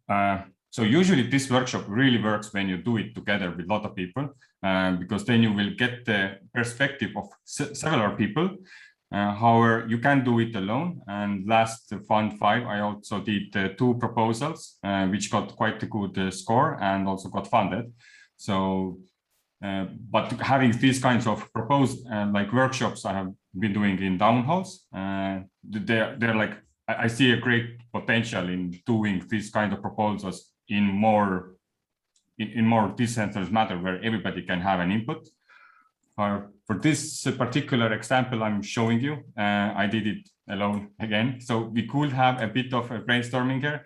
So usually this workshop really works when you do it together with a lot of people, because then you will get the perspective of several people. However, you can do it alone. And last Fund 5, I also did 2 proposals, which got quite a good score and also got funded. So, but having these kinds of proposed like workshops I have been doing in Townhalls, they're like, I see a great potential in doing these kind of proposals in more decentralized matter where everybody can have an input. For this particular example I'm showing you, I did it alone again. So we could have a bit of a brainstorming here.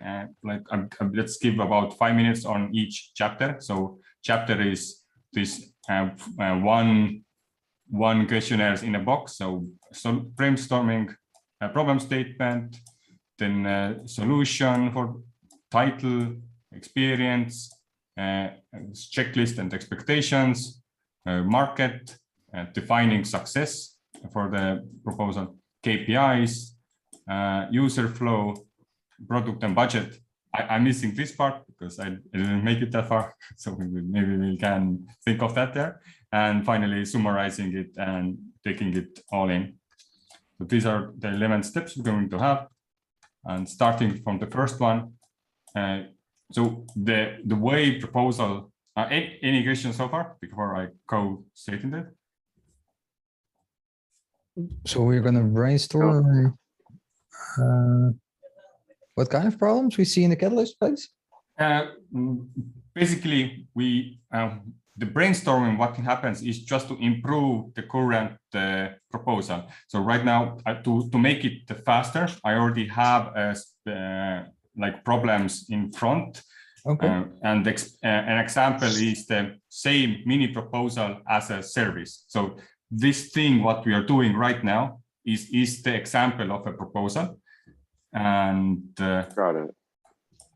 Let's give about 5 minutes on each chapter. So chapter is this one questionnaire in a box. So brainstorming a problem statement, then solution for title, experience, checklist and expectations, market, defining success for the proposal, KPIs, user flow, product and budget. I'm missing this part because I didn't make it that far. So maybe we can think of that there. And finally, summarizing it and taking it all in. So these are the 11 steps we're going to have. And starting from the first one. So the way proposal, any questions so far before I go straight into it? So we're going to brainstorm what kind of problems we see in the catalyst phase? Basically, the brainstorming, what happens is just to improve the current proposal. So right now, to make it faster, I already have like problems in front. Okay. And an example is the same mini proposal as a service. So this thing, what we are doing right now is the example of a proposal. And got it.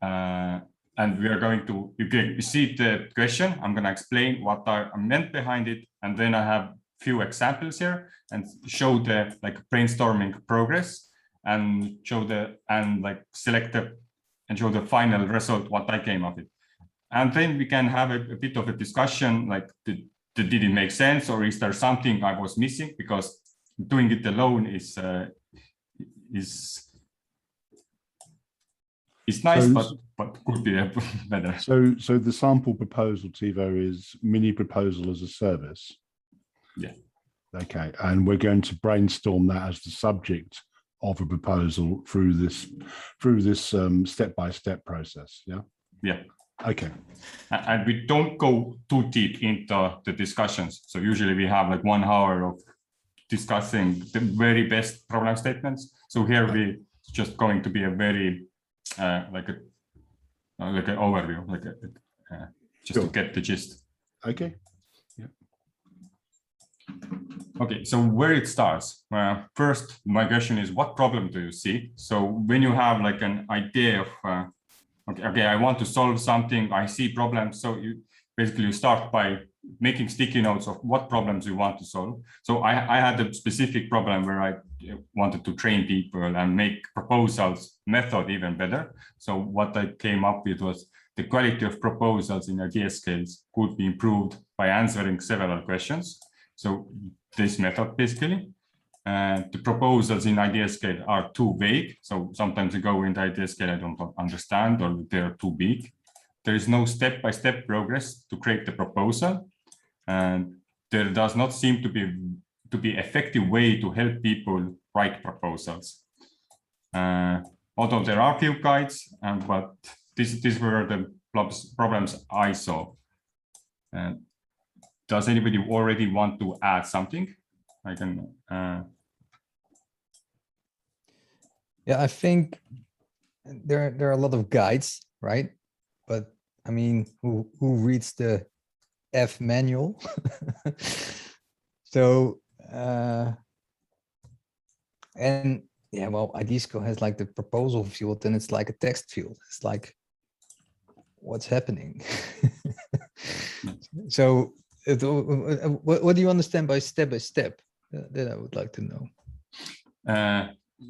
And we are going to, you see the question, I'm going to explain what I meant behind it. And then I have few examples here and show the like brainstorming progress and show the, and like select the, and show the final result, what I came of it. And then we can have a bit of a discussion, like did it make sense, or is there something I was missing? Because doing it alone is nice, So, but could be better. So the sample proposal, Tevo, is mini proposal as a service. Yeah. Okay, and we're going to brainstorm that as the subject of a proposal through this step-by-step process. Yeah. Yeah. Okay. And we don't go too deep into the discussions. So usually we have like 1 hour of discussing the very best problem statements. So here we just going to be a very like an overview, like just Sure. to get the gist. Okay. Yeah. Okay, so where it starts. First, my question is, what problem do you see? So when you have like an idea of, okay, I want to solve something, I see problems. So you basically start by making sticky notes of what problems you want to solve. So I had a specific problem where I wanted to train people and make proposals method even better. So what I came up with was the quality of proposals in idea scales could be improved by answering several questions. So this method basically, the proposals in idea scale are too vague. So sometimes you go in the idea scale, I don't understand, or they're too big. There is no step-by-step progress to create the proposal. And there does not seem to be effective way to help people write proposals. Although there are few guides, but these were the problems I saw. Does anybody already want to add something? I can. Yeah, I think there are a lot of guides, right? But I mean, who reads the F manual? So and yeah, well, IDSCO has like the proposal field, and it's like a text field. It's like, what's happening? So what do you understand by step? That I would like to know.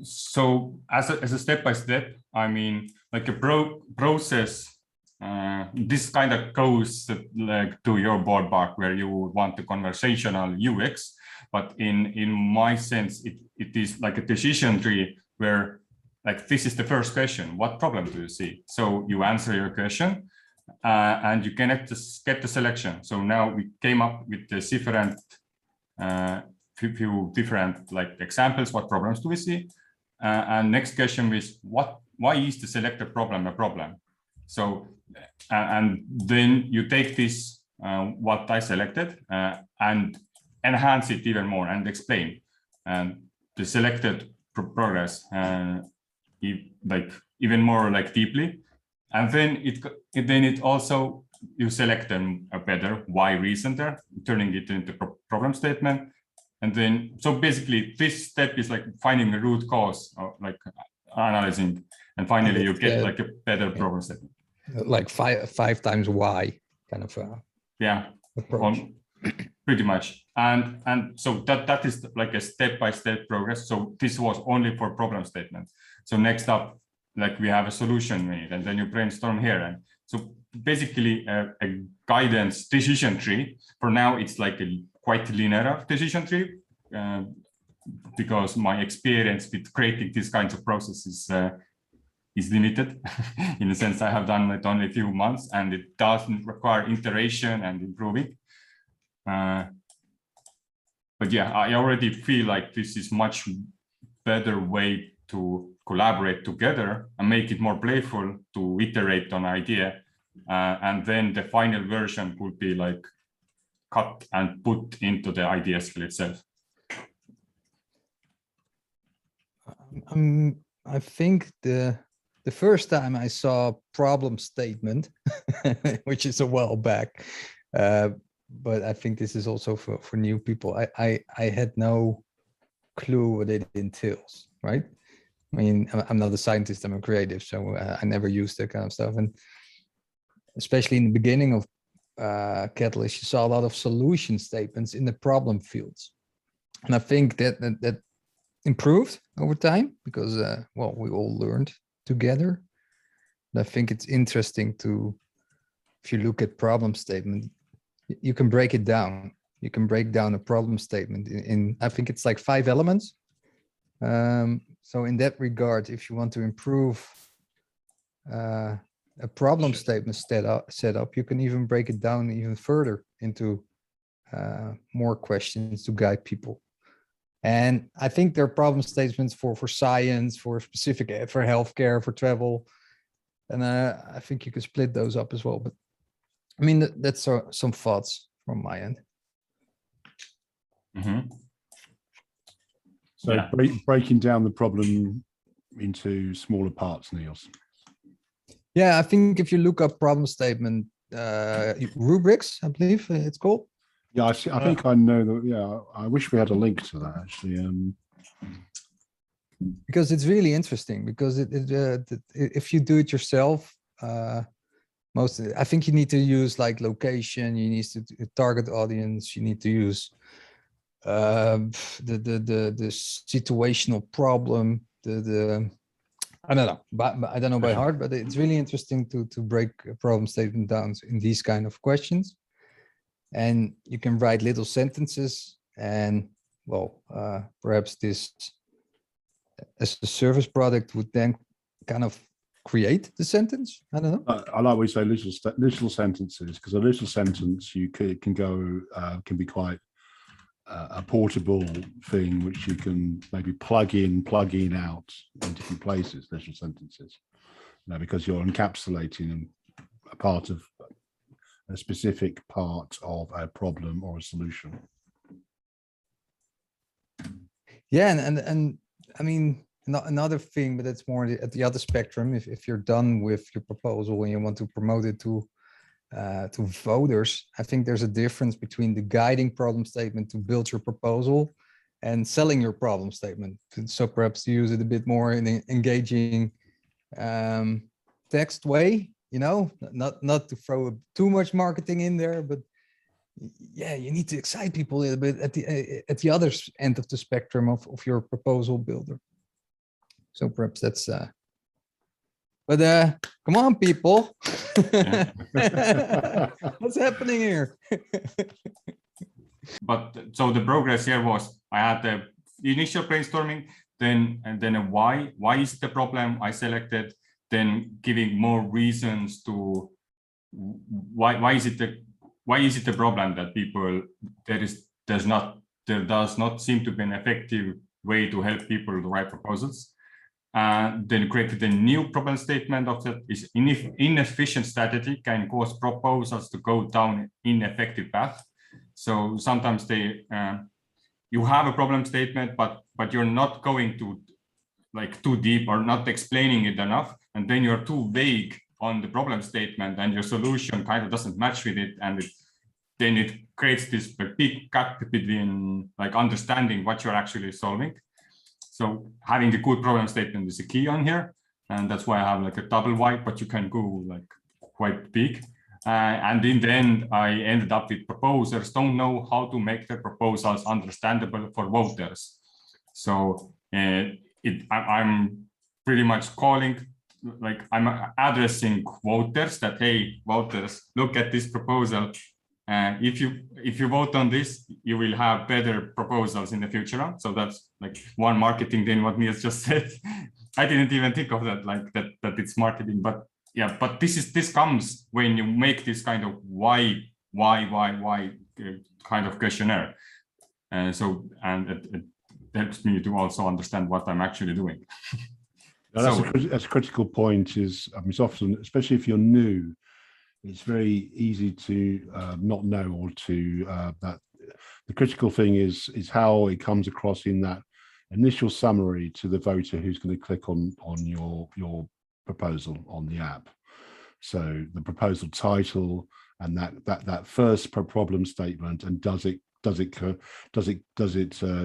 so as a step by step, I mean, like a process. This kind of goes like to your ballpark where you want the conversational UX, but in my sense, it is like a decision tree where like this is the first question: what problem do you see? So you answer your question, and you can get the selection. So now we came up with the different few different like examples. What problems do we see? And next question is why is the selected problem a problem? So and then you take this what I selected and enhance it even more and explain the selected progress like even more like deeply. And then it also you select them a better why reason there, turning it into problem statement. And then, so basically this step is like finding a root cause or like analyzing, and finally you get like a better problem statement. Like five times why kind of approach. Pretty much. And so that is like a step-by-step progress. So this was only for problem statement. So next up, like we have a solution made, and then you brainstorm here. And so basically a guidance decision tree. For now, it's like a quite linear decision tree because my experience with creating these kinds of processes is limited. In a sense, I have done it only a few months, and it doesn't require iteration and improving. But yeah, I already feel like this is much better way to collaborate together and make it more playful, to iterate on idea. And then the final version would be like cut and put into the idea skill itself. I think the first time I saw a problem statement, which is a while back, but I think this is also for new people. I had no clue what it entails, right? I mean, I'm not a scientist, I'm a creative, so I never used that kind of stuff. And especially in the beginning of Catalyst, you saw a lot of solution statements in the problem fields. And I think that improved over time because, well, we all learned together. And I think it's interesting to, if you look at problem statement, you can break it down. You can break down a problem statement in I think it's like 5 elements. So in that regard, if you want to improve a problem statement setup, you can even break it down even further into more questions to guide people. And I think there are problem statements for science, for specific, for healthcare, for travel. And I think you can split those up as well. But I mean, that's some thoughts from my end. Mm-hmm. So yeah. Breaking down the problem into smaller parts, Niels. Yeah, I think if you look up problem statement rubrics, I believe it's called. Yeah, I think I know that. Yeah, I wish we had a link to that actually. Because it's really interesting. Because if you do it yourself, I think you need to use like location. You need to target audience. You need to use the situational problem. I don't know, but I don't know by heart. But it's really interesting to break a problem statement down in these kind of questions. And you can write little sentences, and well, perhaps this as a service product would then kind of create the sentence. I don't know. I like what you say, little sentences, because a little sentence can be quite a portable thing, which you can maybe plug in out in different places. Little sentences, because you're encapsulating a part of a specific part of a problem or a solution. Yeah, and I mean, another thing, but it's more at the other spectrum. If you're done with your proposal and you want to promote it to voters, I think there's a difference between the guiding problem statement to build your proposal and selling your problem statement. So perhaps use it a bit more in an engaging text way. Not to throw too much marketing in there, but yeah, you need to excite people a little bit at the other end of the spectrum of your proposal builder. So perhaps that's but come on, people. What's happening here? But so the progress here was I had the initial brainstorming, then a why is the problem I selected, then giving more reasons to why is it the problem that people there does not seem to be an effective way to help people to write proposals. Then created a new problem statement of that is inefficient strategy can cause proposals to go down ineffective path. So sometimes you have a problem statement, but you're not going to like too deep or not explaining it enough, and then you're too vague on the problem statement, and your solution kind of doesn't match with it, and then it creates this big gap between like understanding what you're actually solving. So having a good problem statement is a key on here, and that's why I have like a double why, but you can go like quite big. And in the end, I ended up with proposers don't know how to make their proposals understandable for voters. So I'm pretty much calling, like I'm addressing voters that, hey, voters, look at this proposal. If you vote on this, you will have better proposals in the future. So that's like one marketing thing what Niels just said. I didn't even think of that, like that it's marketing, but yeah, but this comes when you make this kind of why kind of questionnaire. So it helps me to also understand what I'm actually doing. That's a critical point. Is I mean, it's often, especially if you're new, it's very easy to not know, or to that. The critical thing is how it comes across in that initial summary to the voter who's going to click on your proposal on the app. So the proposal title and that first problem statement, and does it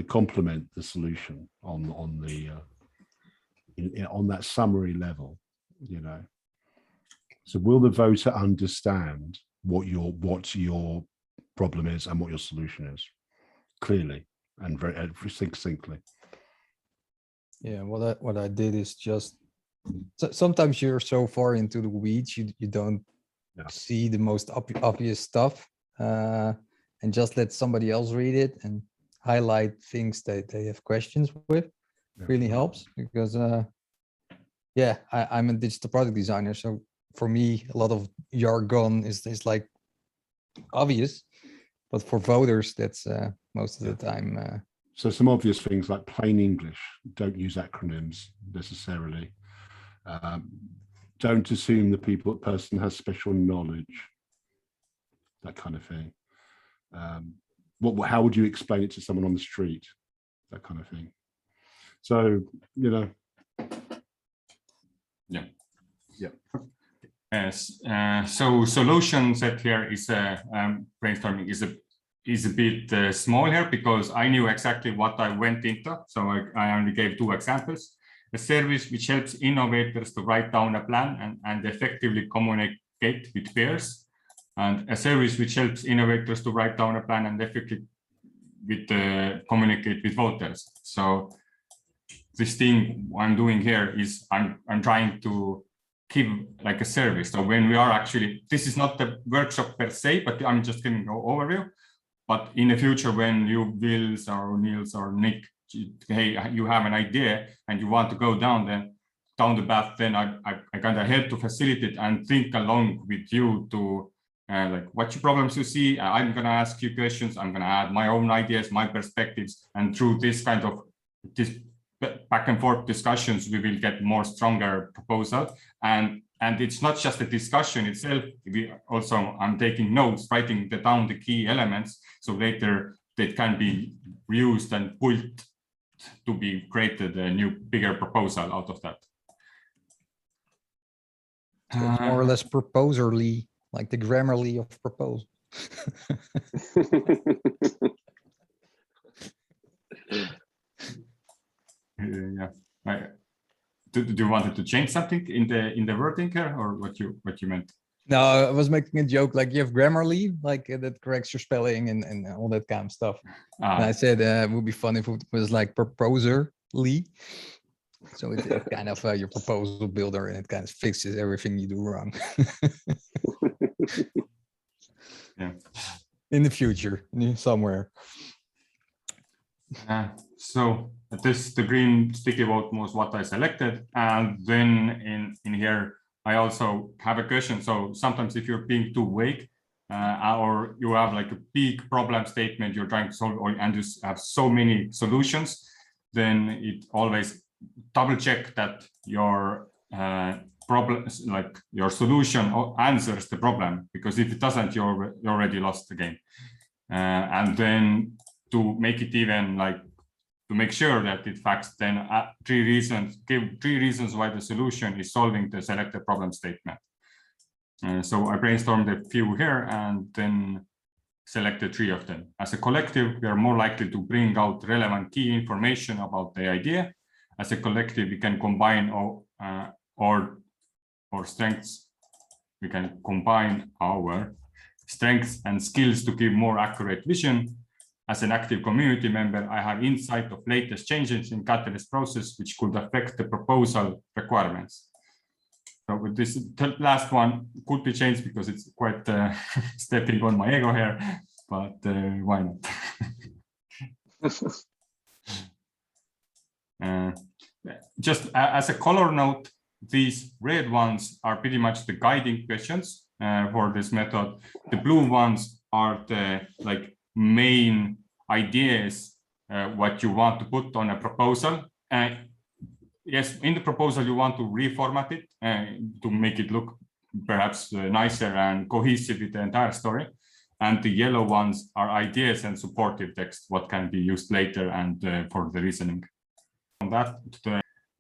complement the solution on that summary level, you know. So will the voter understand what your problem is and what your solution is clearly and very succinctly? Yeah, what I did is just sometimes you're so far into the weeds you don't see the most obvious stuff, and just let somebody else read it and highlight things that they have questions with. Really helps, because I'm a digital product designer, so for me a lot of jargon is like obvious, but for voters that's most of the time. So some obvious things like plain English, don't use acronyms necessarily. Don't assume the person has special knowledge, that kind of thing. How would you explain it to someone on the street? That kind of thing. So, you know. Yeah. Yes. So solution set here is brainstorming is a bit small here, because I knew exactly what I went into. So I only gave 2 examples. A service which helps innovators to write down a plan and effectively communicate with peers, and a service which helps innovators to write down a plan and effectively communicate with voters. So this thing I'm doing here is I'm trying to give like a service. So when we are actually, this is not the workshop per se, but I'm just giving an overview. But in the future, when you, Wills or Niels or Nick, hey, you have an idea and you want to go down the path, then I kind of help to facilitate and think along with you to like what your problems you see. I'm going to ask you questions. I'm going to add my own ideas, my perspectives, and through this kind of back and forth discussions, we will get more stronger proposal. And it's not just a discussion itself. I'm taking notes, writing down the key elements, so later they can be used and pulled to be created a new bigger proposal out of that. So it's more or less proposerly, like the Grammarly of proposal. Yeah. Do you want to change something in the wording here, or what you meant? No, I was making a joke, like you have Grammarly, like that corrects your spelling and all that kind of stuff. And I said it would be fun if it was like proposerly, So it's kind of your proposal builder, and it kind of fixes everything you do wrong. Yeah. In the future, somewhere. So the green sticky vote was what I selected, and then in here I also have a question. So sometimes if you're being too vague, or you have like a big problem statement you're trying to solve, and you have so many solutions, then it always double check that your problems, like your solution answers the problem, because if it doesn't, you're already lost the game. And then to make it even, like, to make sure that it facts, then give 3 reasons why the solution is solving the selected problem statement. So I brainstormed a few here and then selected 3 of them. As a collective, we are more likely to bring out relevant key information about the idea. As a collective, we can combine our strengths. We can combine our strengths and skills to give more accurate vision. As an active community member, I have insight of latest changes in Catalyst process, which could affect the proposal requirements. So with this last one could be changed because it's quite stepping on my ego here, but why not? Just as a color note, these red ones are pretty much the guiding questions for this method. The blue ones are the main ideas, what you want to put on a proposal. Yes, in the proposal, you want to reformat it to make it look perhaps nicer and cohesive with the entire story. And the yellow ones are ideas and supportive text, what can be used later and for the reasoning. On that,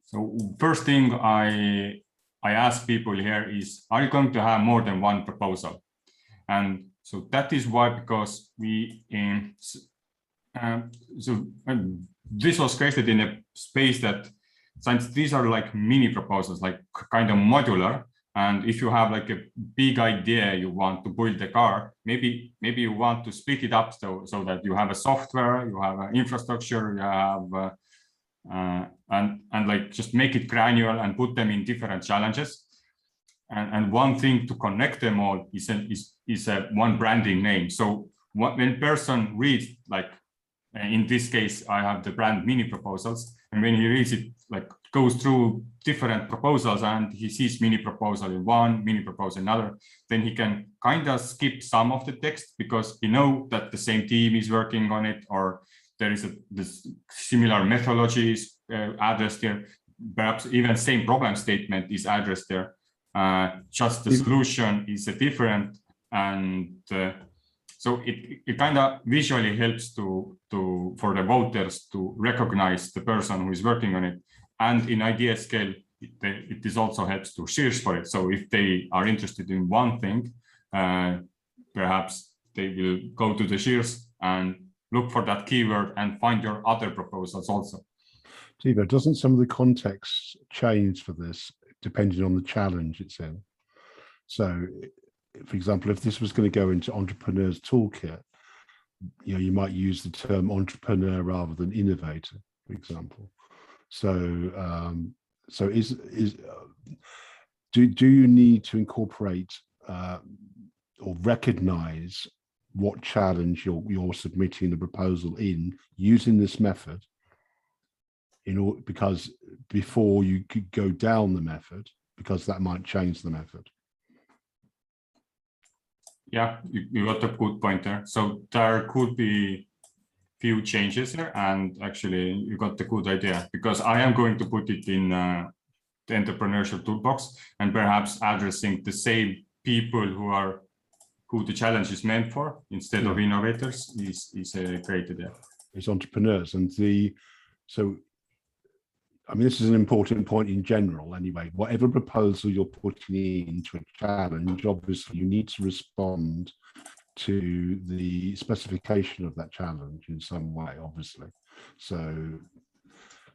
so first thing I ask people here is, are you going to have more than one proposal? And so that is why, because this was created in a space that, since these are like mini proposals, like kind of modular, and if you have like a big idea you want to build a car, maybe you want to split it up so that you have a software, you have an infrastructure, you have and like just make it granular and put them in different challenges. And one thing to connect them all is one branding name. So when person reads, like in this case, I have the brand mini proposals, and when he reads it, like goes through different proposals and he sees mini proposal in one, mini proposal in another, then he can kind of skip some of the text because he knows that the same team is working on it, or there is this similar methodologies addressed here. Perhaps even same problem statement is addressed there. Just the solution is different, and so it kind of visually helps for the voters to recognize the person who is working on it. And in idea scale, it is also helps to search for it. So if they are interested in one thing, perhaps they will go to the shares and look for that keyword and find your other proposals also. Tevo, doesn't some of the context change for this depending on the challenge it's in? So, for example, if this was going to go into Entrepreneur's Toolkit, you might use the term entrepreneur rather than innovator, for example. So, do you need to incorporate or recognize what challenge you're submitting the proposal in using this method, because before you could go down the method, because that might change the method? Yeah, you got a good point there. So there could be few changes there, and actually you got the good idea, because I am going to put it in the entrepreneurship toolbox, and perhaps addressing the same people who the challenge is meant for instead of innovators is a great idea. It's entrepreneurs, and so I mean, this is an important point in general anyway. Whatever proposal you're putting into a challenge, obviously you need to respond to the specification of that challenge in some way, obviously. So,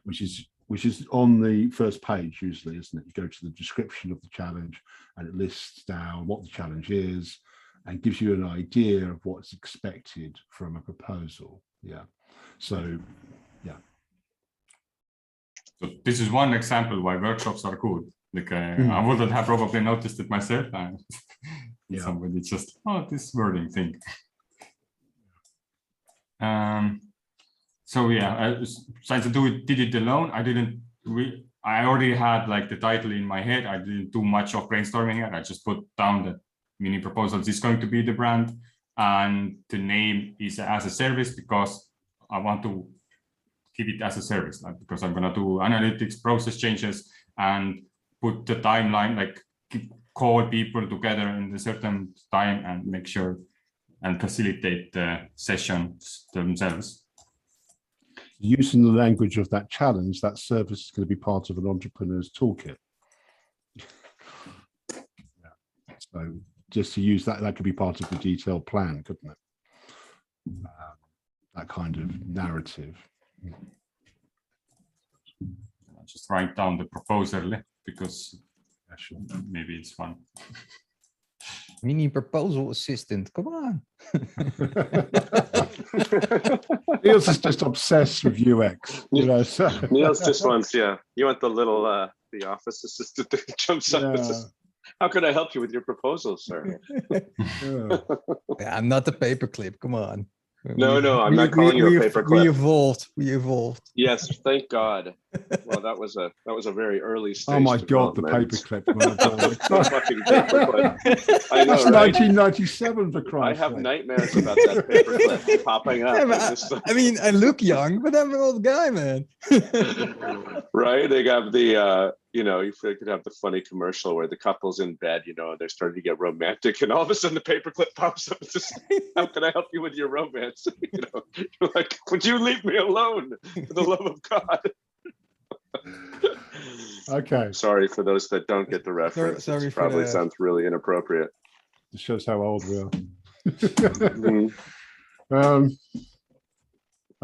which is on the first page usually, isn't it? You go to the description of the challenge and it lists down what the challenge is and gives you an idea of what's expected from a proposal. Yeah. So, yeah. So this is one example why workshops are good. Like I wouldn't have probably noticed it myself. Somebody just, oh, this wording thing. So yeah, since I did it alone, I already had like the title in my head. I didn't do much of brainstorming here. I just put down that mini proposals is going to be the brand, and the name is as a service because I want to keep it as a service, like, because I'm going to do analytics, process changes, and put the timeline, like call people together in a certain time and make sure and facilitate the sessions themselves. Using the language of that challenge, that service is going to be part of an entrepreneur's toolkit. So just to use that, that could be part of the detailed plan, couldn't it? That kind of narrative. I'll just write down the proposal because maybe it's fun. Mini proposal assistant, come on. Niels is just obsessed with UX. You know, so. Niels just wants, you want the little the office assistant that jumps up and says, how can I help you with your proposal, sir? I'm not the paperclip, come on. No, I'm not calling you a paperclip. We evolved. Yes, thank God. Well, that was a very early stage. Oh my God, the paperclip! I know, that's right? 1997 for Christ's I have sake. nightmares about that paperclip popping up. Yeah, I mean, I look young, but I'm an old guy, man. Right? They have the you could have the funny commercial where the couple's in bed, they're starting to get romantic, and all of a sudden the paperclip pops up and says, how can I help you with your romance? You're like, would you leave me alone for the love of God? Okay. Sorry for those that don't get the reference. Sorry it probably for sounds really inappropriate. It shows how old we are.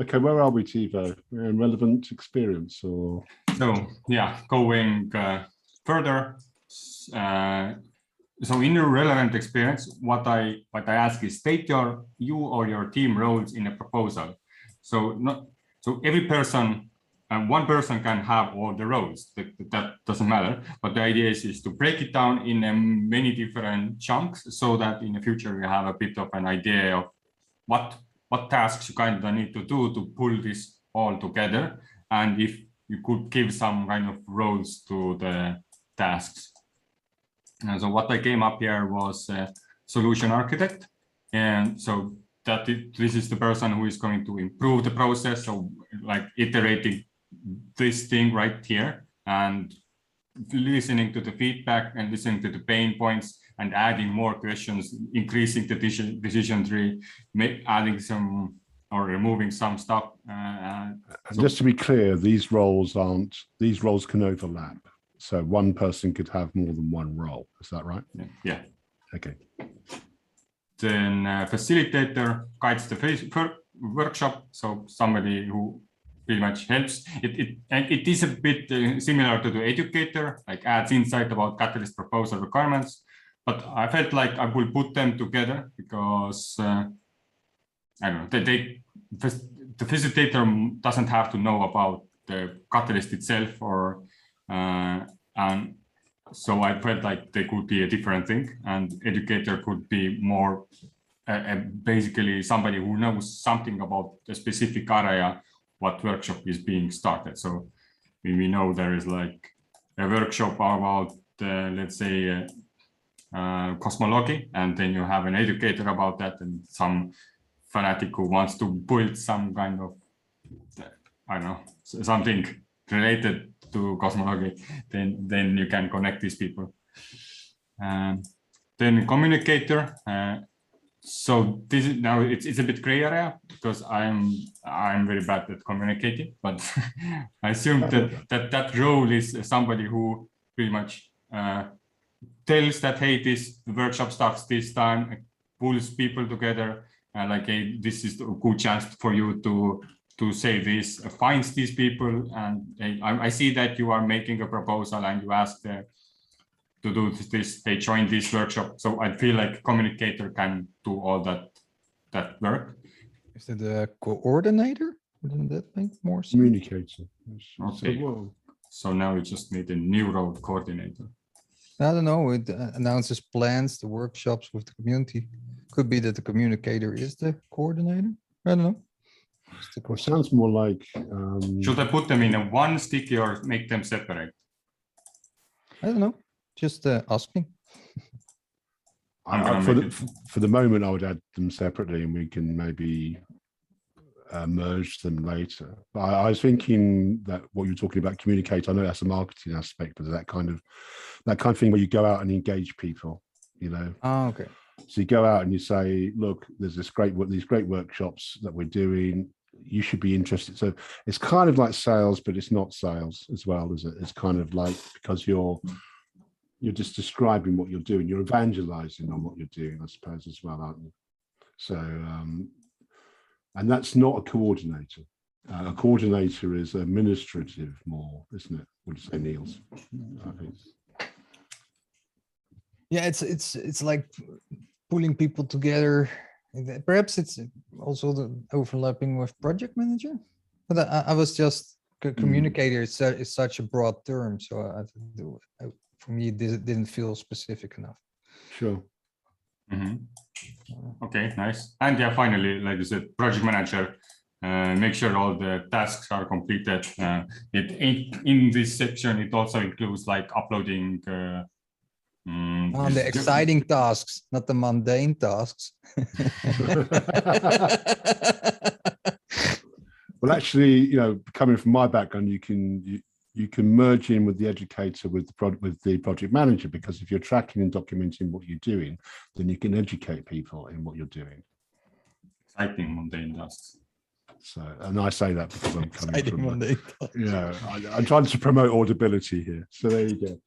Okay, where are we, Tevo? We're in relevant experience, or? So yeah, going further. So in your relevant experience, what I ask is state you or your team roles in a proposal. So every person, one person can have all the roles. That doesn't matter. But the idea is to break it down in many different chunks, so that in the future we have a bit of an idea of what tasks you kind of need to do to pull this all together, and if you could give some kind of roles to the tasks. And so what I came up here was a solution architect, and so this is the person who is going to improve the process, so like iterating this thing right here and listening to the feedback and listening to the pain points and adding more questions, increasing the decision tree, adding some or removing some stuff. So just to be clear, these roles can overlap. So one person could have more than one role. Is that right? Yeah. Okay. Then facilitator guides the workshop. So somebody who pretty much helps. It is a bit similar to the educator, like adds insight about Catalyst proposal requirements. But I felt like I will put them together because I don't know, the facilitator doesn't have to know about the Catalyst itself, or and so I felt like they could be a different thing, and educator could be more basically somebody who knows something about a specific area, what workshop is being started. So we know there is like a workshop about let's say cosmology, and then you have an educator about that, and some fanatic who wants to build some kind of I don't know, something related to cosmology, then you can connect these people. Then communicator. So this is now it's a bit gray area because I'm very bad at communicating, but I assume that role is somebody who pretty much tells that, hey, this workshop starts this time, pulls people together, like, hey, this is a good chance for you to say this, finds these people, and hey, I see that you are making a proposal and you ask to do this, they join this workshop. So I feel like communicator can do all that work. Is it a coordinator? Wouldn't that make more sense? Communicator. Okay. So, So now we just need a new role, coordinator. I don't know. It announces plans, the workshops with the community. Could be that the communicator is the coordinator. I don't know. Just a It question. sounds more like Should I put them in a one sticky or make them separate? I don't know. Just asking. I'm gonna for, make the, it. for the moment, I would add them separately, and we can maybe merge them later. But I was thinking that what you're talking about, communicate. I know that's a marketing aspect, but that kind of thing where you go out and engage people. You know. Oh, okay. So you go out and you say, look, there's these great workshops that we're doing. You should be interested. So it's kind of like sales, but it's not sales as well, is it? It's kind of like, because you're just describing what you're doing. You're evangelizing on what you're doing, I suppose, as well, aren't you? So, and that's not a coordinator. A coordinator is administrative more, isn't it? Would you say, Niels? I think. Yeah, it's like pulling people together. Perhaps it's also the overlapping with project manager, but I was just communicator is such a broad term, so for me this didn't feel specific enough. Sure. Okay, nice. And yeah, finally, like you said, project manager, make sure all the tasks are completed. In this section, it also includes like uploading. On the exciting tasks, not the mundane tasks. Well, actually, you know, coming from my background, you can merge in with the educator with the project manager, because if you're tracking and documenting what you're doing, then you can educate people in what you're doing. Exciting mundane tasks. So, and I say that because I'm coming Exciting from, mundane tasks. yeah, I'm trying to promote audibility here. So there you go.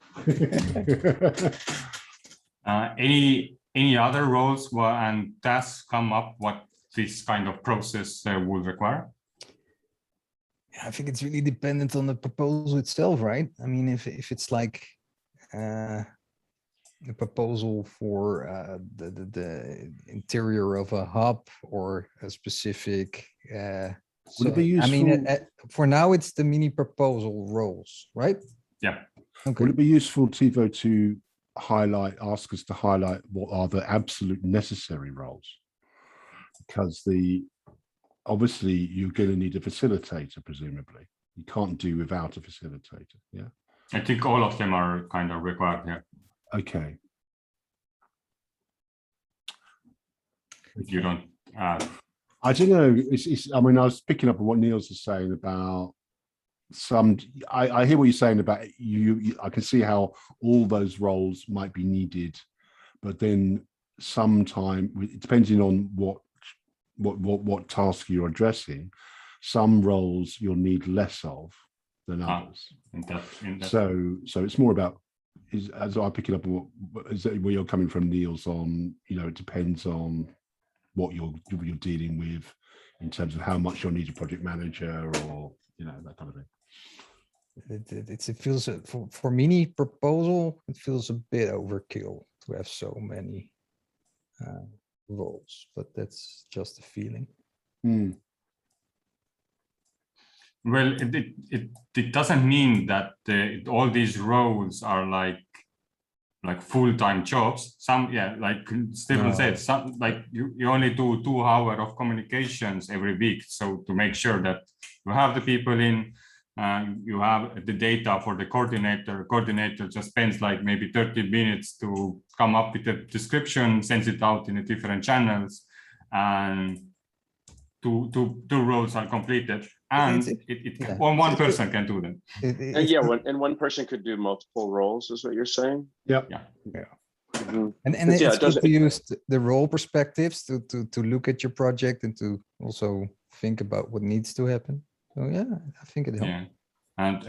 Any other roles and tasks come up what this kind of process will require? I think it's really dependent on the proposal itself, right? I mean, if it's like a proposal for the interior of a hub or a specific. Would it be useful? I mean, for now it's the mini proposal roles, right? Yeah. Okay. Would it be useful, Tevo, to ask us to highlight what are the absolute necessary roles? Because obviously you're going to need a facilitator, presumably. You can't do without a facilitator, yeah? I think all of them are kind of required here. Okay. If you don't I don't know. I mean, I was picking up on what Niels was saying about I hear what you're saying about you. I can see how all those roles might be needed, but then sometime, depending on what task you're addressing, some roles you'll need less of than others. So it's more about, as I pick it up on where you're coming from, Niels, on, you know, it depends on what you're dealing with in terms of how much you'll need a project manager, or, you know, that kind of thing. It feels for mini proposal, it feels a bit overkill to have so many roles, but that's just a feeling. Well, it doesn't mean that all these roles are like full-time jobs. Some, yeah, like Stephen said, some like you only do 2 hours of communications every week. So to make sure that you have the people in, you have the data for the coordinator. Coordinator just spends like maybe 30 minutes to come up with a description, sends it out in the different channels, and two roles are completed. And one person can do them. And one person could do multiple roles, is what you're saying? Yep. Yeah. Mm-hmm. And it's good to use the role perspectives to look at your project and to also think about what needs to happen. So yeah, I think it helps. Yeah,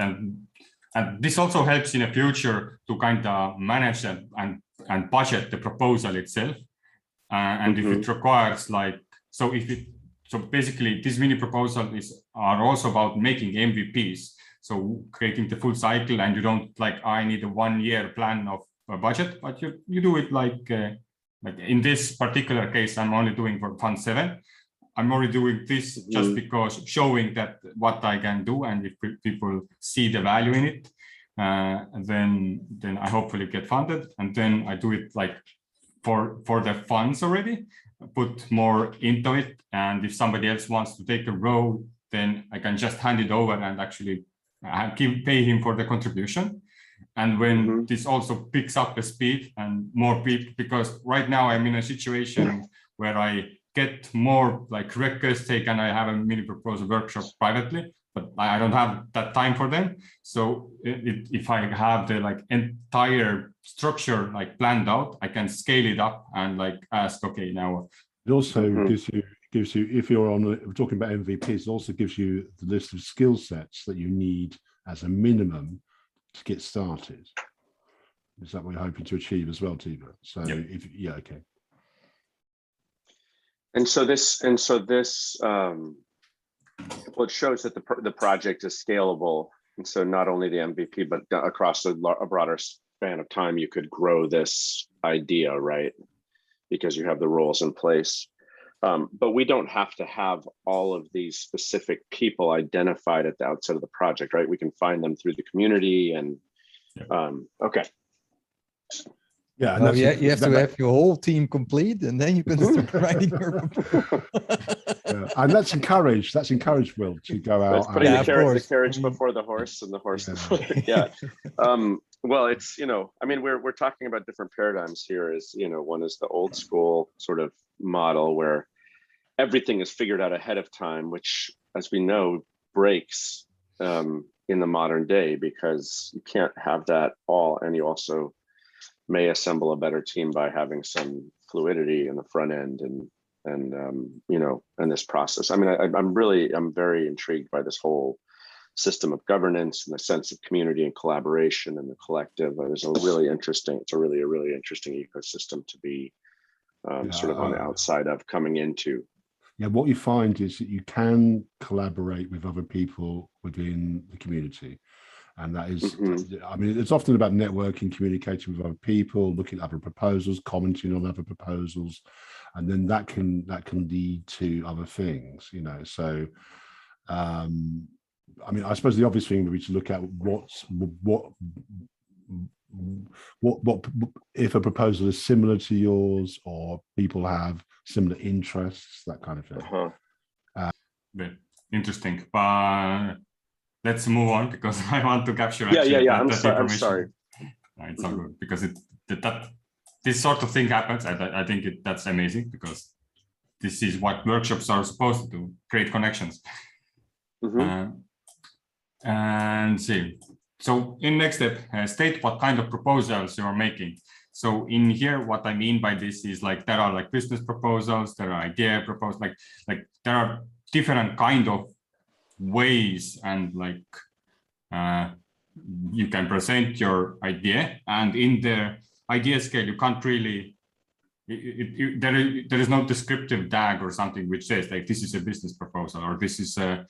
and this also helps in the future to kind of manage and budget the proposal itself. And if it requires so basically these mini proposals are also about making MVPs. So creating the full cycle, and you don't I need a 1-year plan of a budget, but you do it like in this particular case, I'm only doing for Fund 7. I'm already doing this just because showing that what I can do, and if people see the value in it, then I hopefully get funded, and then I do it like for the funds already, put more into it, and if somebody else wants to take a role, then I can just hand it over and actually pay him for the contribution. And when this also picks up the speed and more people, because right now I'm in a situation where I get more like requests taken, I have a mini proposal workshop privately, but I don't have that time for them. So if I have the like entire structure like planned out, I can scale it up and like ask, okay, now. It also gives you, if you're on, we're talking about MVPs, it also gives you the list of skill sets that you need as a minimum to get started. Is that what you're hoping to achieve as well, Tevo? So okay. And so this, well, it shows that the project is scalable. And so not only the MVP, but across a broader span of time, you could grow this idea, right? Because you have the roles in place. But we don't have to have all of these specific people identified at the outset of the project, right? We can find them through the community and, okay. Yeah, and you have to have your whole team complete, and then you can start writing your proposal. And that's encouraged. That's encouraged Will to go out. That's putting the carriage before the horse, and the horse before well, it's, I mean, we're talking about different paradigms here. Is, one is the old school sort of model where everything is figured out ahead of time, which, as we know, breaks in the modern day, because you can't have that all, and you also may assemble a better team by having some fluidity in the front end and this process. I mean, I'm very intrigued by this whole system of governance and the sense of community and collaboration and the collective. It's a really interesting ecosystem to be sort of on the outside of, coming into. Yeah, what you find is that you can collaborate with other people within the community. And that is, I mean, it's often about networking, communicating with other people, looking at other proposals, commenting on other proposals, and then that can lead to other things, So, I mean, I suppose the obvious thing would be to look at what if a proposal is similar to yours, or people have similar interests, that kind of thing. Interesting, but let's move on, because I want to capture I'm sorry. It's all good, because this sort of thing happens. I think that's amazing, because this is what workshops are supposed to do: create connections. And see. So in next step, state what kind of proposals you are making. So in here, what I mean by this is like there are like business proposals, there are idea proposals, like there are different kind of ways, and like you can present your idea, and in the idea scale you can't really there is no descriptive tag or something which says like this is a business proposal or this is a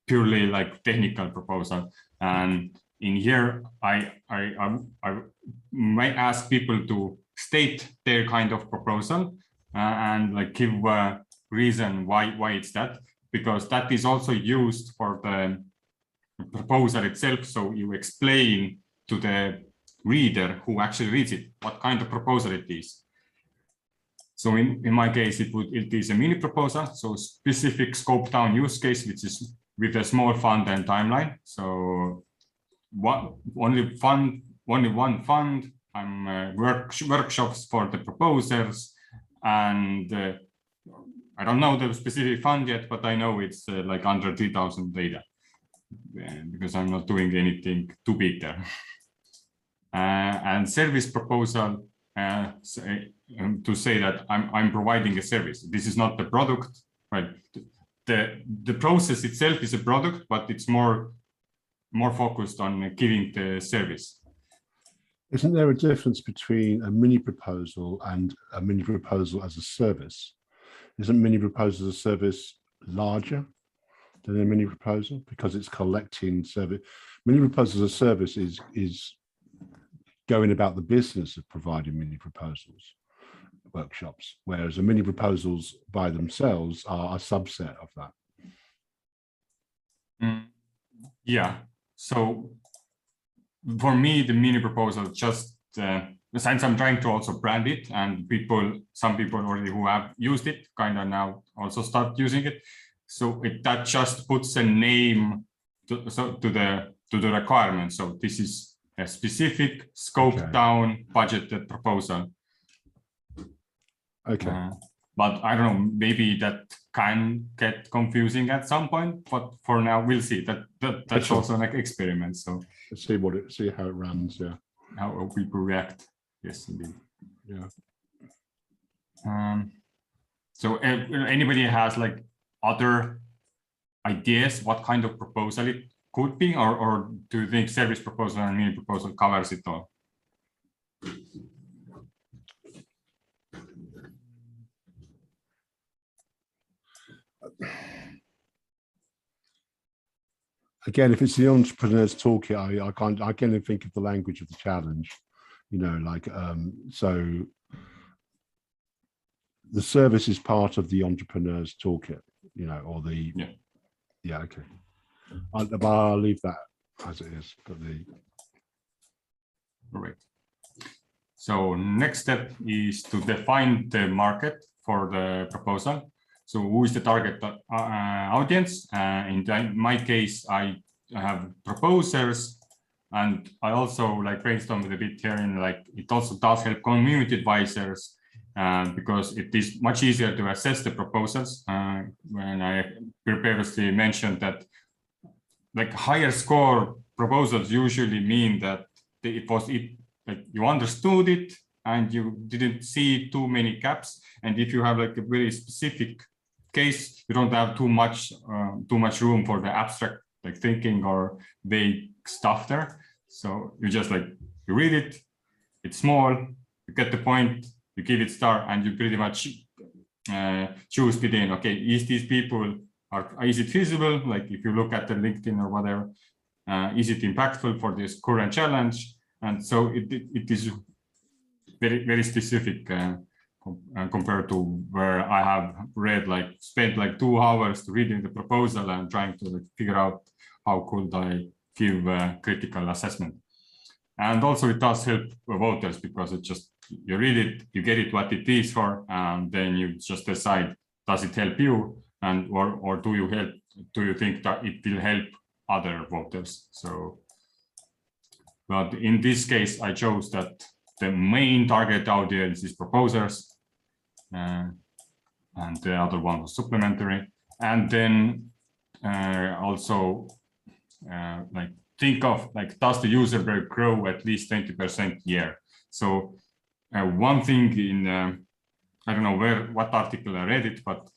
purely like technical proposal. And in here I might ask people to state their kind of proposal and like give a reason why it's that, because that is also used for the proposal itself. So you explain to the reader who actually reads it what kind of proposal it is. So in my case, it is a mini proposal, so specific scope down use case, which is with a small fund and timeline. So only one fund. I'm workshops for the proposers, and I don't know the specific fund yet, but I know it's like under 3,000 data, because I'm not doing anything too big there. And service proposal, to say that I'm providing a service. This is not the product, right? The process itself is a product, but it's more focused on giving the service. Isn't there a difference between a mini proposal and a mini proposal as a service? Isn't mini proposal as a service larger than a mini proposal because it's collecting service? Mini proposal as a service is going about the business of providing mini proposals. workshops, whereas the mini proposals by themselves are a subset of that. Yeah. So for me, the mini proposal just since I'm trying to also brand it, and some people already who have used it kind of now also start using it. So that just puts a name to the requirement. So this is a specific scoped down budgeted proposal. Okay. But I don't know, maybe that can get confusing at some point, but for now we'll see. That's also an experiment. So let's see how it runs. Yeah. How people react. Yes, indeed. Yeah. So anybody has like other ideas what kind of proposal it could be, or do you think service proposal and mini proposal covers it all? Again, if it's the entrepreneur's toolkit, I can think of the language of the challenge, you know, like so the service is part of the entrepreneur's toolkit, you know, or the yeah okay. I'll leave that as it is. But Correct. So next step is to define the market for the proposal. So who is the target audience? In my case, I have proposers, and I also like brainstormed a bit here, and like it also does help community advisors because it is much easier to assess the proposals. When I previously mentioned that like higher score proposals usually mean that like you understood it and you didn't see too many gaps. And if you have like a very specific case, you don't have too much room for the abstract like thinking or vague stuff there. So you just like you read it, it's small, you get the point, you give it star, and you pretty much choose between, okay, is these people is it feasible? Like if you look at the LinkedIn or whatever, is it impactful for this current challenge? And so it is very, very specific compared to where I have spent like 2 hours reading the proposal and trying to figure out how could I give a critical assessment. And also it does help voters because it just, you read it, you get it what it is for, and then you just decide, does it help you? And or do you think that it will help other voters? So, but in this case, I chose that the main target audience is proposers, and the other one was supplementary. And then also like think of like, does the user base grow at least 20% a year? So one thing in I don't know what article I read it, but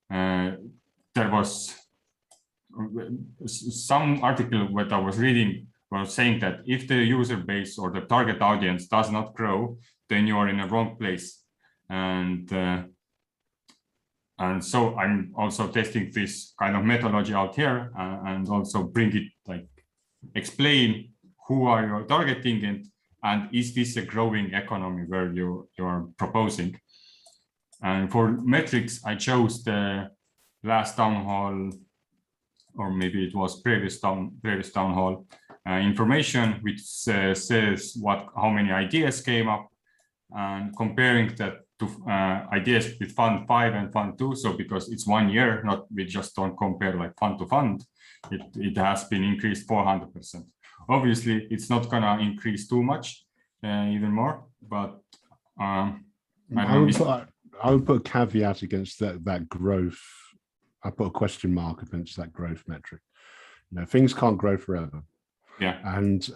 there was some article that I was reading was saying that if the user base or the target audience does not grow, then you are in a wrong place. And so I'm also testing this kind of methodology out here and also bring it like explain who are you targeting and is this a growing economy where you are proposing. And for metrics, I chose the last town hall, or maybe it was previous town hall information, which says how many ideas came up, and comparing that to ideas with fund 5 and fund 2. So because it's 1 year, we just don't compare like fund to fund, it has been increased 400%. Obviously, it's not gonna increase too much, even more, but I would put a caveat against that growth. I put a question mark against that growth metric. You know, things can't grow forever. Yeah. And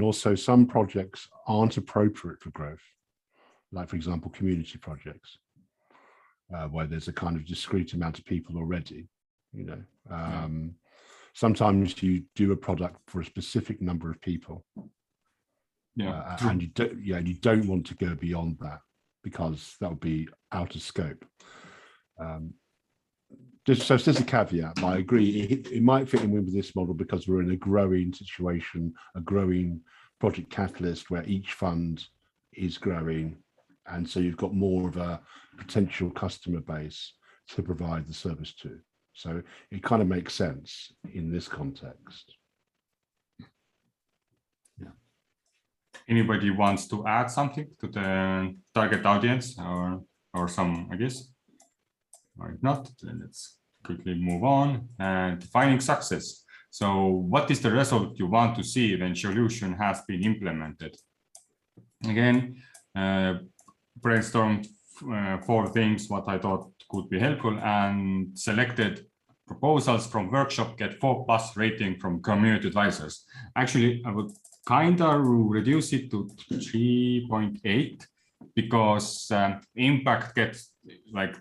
also some projects aren't appropriate for growth. Like, for example, community projects, where there's a kind of discrete amount of people already, you know. Sometimes you do a product for a specific number of people. Yeah. And you don't want to go beyond that because that would be out of scope. Just a caveat, but I agree, it might fit in with this model because we're in a growing situation, a growing project catalyst where each fund is growing And so you've got more of a potential customer base to provide the service to. So it kind of makes sense in this context. Yeah. Anybody wants to add something to the target audience or some ideas? Or if not, then let's quickly move on. And defining success. So what is the result you want to see when solution has been implemented? Again, brainstormed 4 things what I thought could be helpful, and selected proposals from workshop get 4+ rating from community advisors. Actually, I would kind of reduce it to 3.8 because impact gets, like,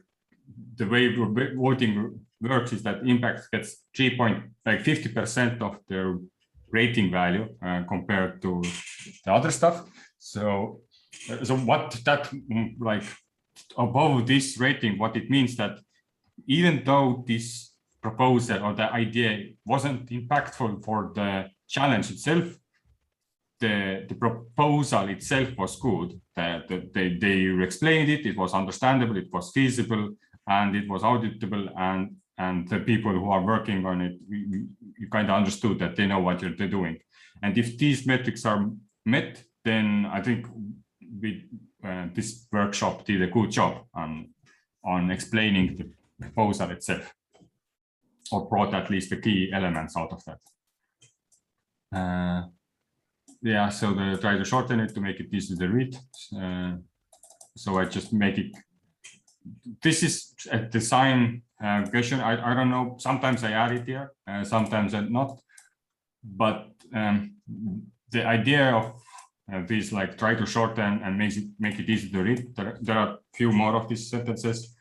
the way voting works is that impact gets 50% of their rating value compared to the other stuff. So what that, like, above this rating, what it means that even though this proposal or the idea wasn't impactful for the challenge itself, the proposal itself was good. They explained it, it was understandable, it was feasible, and it was auditable, and the people who are working on it, you kind of understood that they know what they're doing. And if these metrics are met, then I think this workshop did a good job on explaining the proposal itself, or brought at least the key elements out of that. Yeah, so they try to shorten it to make it easy to read. So I just make it. This is a design question. I don't know. Sometimes I add it here, sometimes I not. But the idea of this, like, try to shorten and make it easy to read. There are a few more of these sentences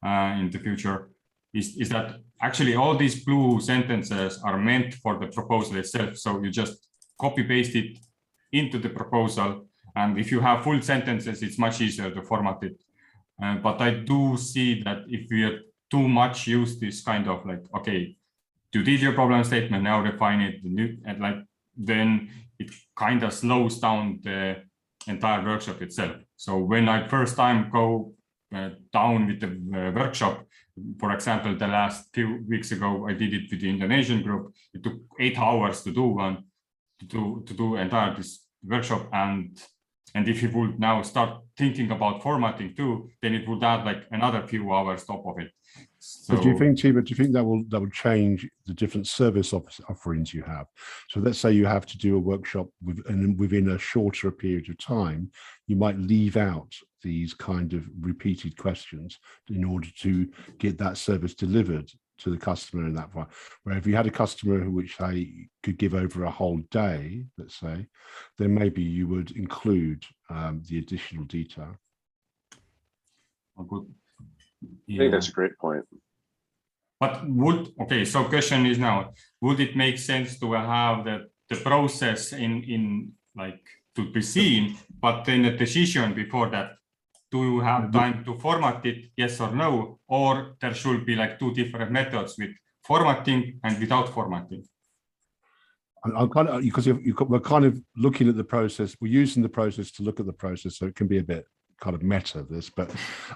in the future. Is that actually all these blue sentences are meant for the proposal itself? So you just copy paste it into the proposal, and if you have full sentences, it's much easier to format it. But I do see that if we are too much use this kind of, like, okay, you did your problem statement, now refine it, and like, then it kind of slows down the entire workshop itself. So when I first time go down with the workshop, for example, the last few weeks ago, I did it with the Indonesian group. It took 8 hours to do one, to do entire this workshop, and if you would now start thinking about formatting too, then it would add like another few hours top of it. So do you think, Tevo, do you think that will change the different service offerings you have? So let's say you have to do a workshop within a shorter period of time, you might leave out these kind of repeated questions in order to get that service delivered to the customer in that way. Where if you had a customer which they could give over a whole day, let's say, then maybe you would include the additional detail. good. Yeah. I think that's a great point. But so question is now, would it make sense to have the process in like to be seen, but then a decision before that? Do you have time to format it, yes or no? Or there should be like 2 different methods with formatting and without formatting? I'm kind of, because we're kind of looking at the process, we're using the process to look at the process, so it can be a bit kind of meta this, but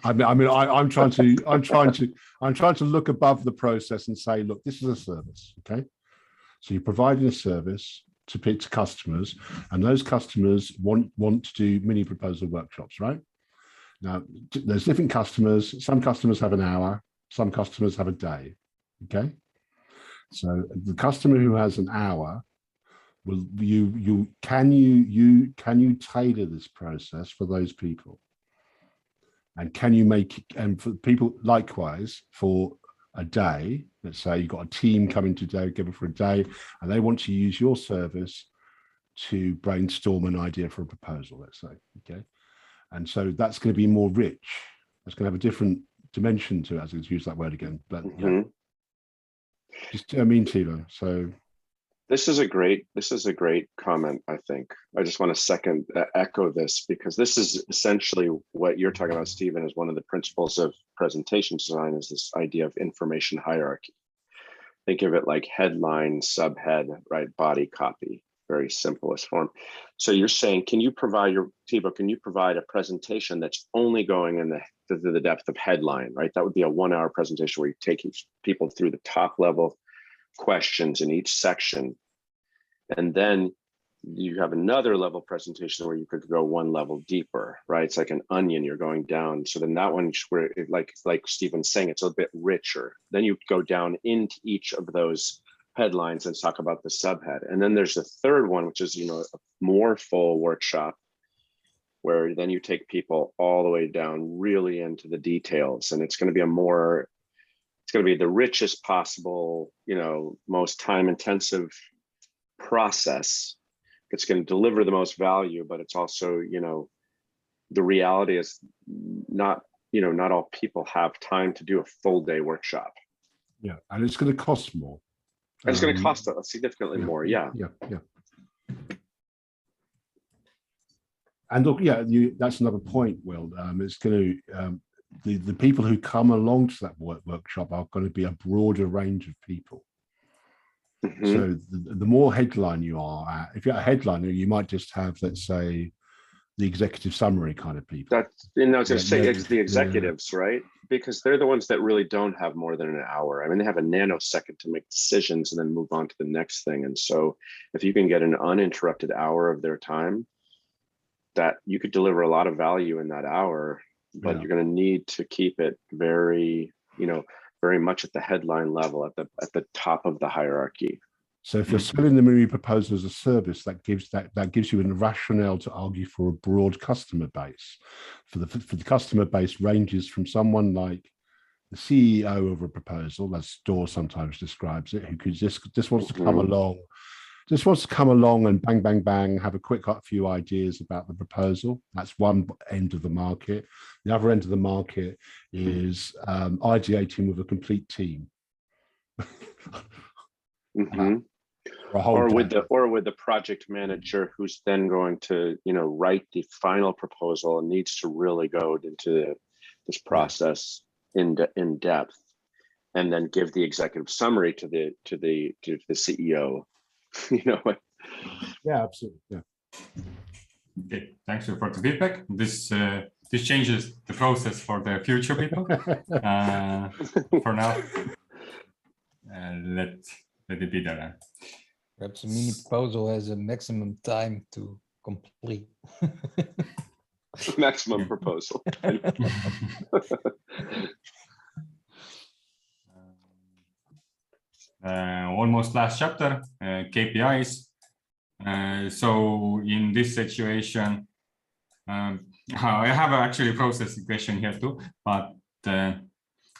I'm trying to look above the process and say, look, this is a service, okay? So you're providing a service to customers, and those customers want to do mini proposal workshops, right? Now, there's different customers. Some customers have an hour, some customers have a day, okay? So the customer who has an hour, can you tailor this process for those people? And can you make, and for people likewise, for a day, let's say you've got a team coming together for a day and they want to use your service to brainstorm an idea for a proposal, let's say, okay? And so that's going to be more rich. It's going to have a different dimension to it, as I use that word again. But yeah, just, I mean, Tevo, so. This is a great comment, I think. I just want to echo this, because this is essentially what you're talking about, Stephen, is one of the principles of presentation design, is this idea of information hierarchy. Think of it like headline, subhead, right? Body, copy, very simplest form. So you're saying, can you provide Tevo, can you provide a presentation that's only going in the depth of headline, right? That would be a 1 hour presentation where you take people through the top level questions in each section. And then you have another level presentation where you could go one level deeper, right? It's like an onion, you're going down. So then that one, where like Stephen's saying, it's a bit richer. Then you go down into each of those headlines and talk about the subhead. And then there's a third one, which is, a more full workshop, where then you take people all the way down really into the details. And it's going to be it's going to be the richest possible, most time intensive process. It's going to deliver the most value, but it's also, the reality is not all people have time to do a full day workshop. Yeah, and it's going to cost more. And it's going to cost significantly more. Yeah. And look, that's another point, Will. It's going to the people who come along to that workshop are going to be a broader range of people. Mm-hmm. So the more headline you are at, if you're a headliner, you might just have, let's say, the executive summary kind of people. I was going to say it's the executives, right? Because they're the ones that really don't have more than an hour. I mean, they have a nanosecond to make decisions and then move on to the next thing. And so if you can get an uninterrupted hour of their time, that you could deliver a lot of value in that hour, but you're going to need to keep it very, very much at the headline level, at the top of the hierarchy. So if you're selling the Miri proposal as a service, that gives you a rationale to argue for a broad customer base. For the customer base ranges from someone like the CEO of a proposal, as Dor sometimes describes it, who could just wants to come along. Just wants to come along and bang, bang, bang, have a quick few ideas about the proposal. That's one end of the market. The other end of the market is ideating with a complete team. Or with the project manager who's then going to, write the final proposal and needs to really go into this process in depth, and then give the executive summary to the CEO. Yeah, absolutely. Yeah. Okay, thanks for the feedback. This changes the process for the future people. For now, let it be there. Perhaps a mini proposal has a maximum time to complete. Maximum proposal. Almost last chapter, KPIs. So in this situation, I have actually a processing question here too, but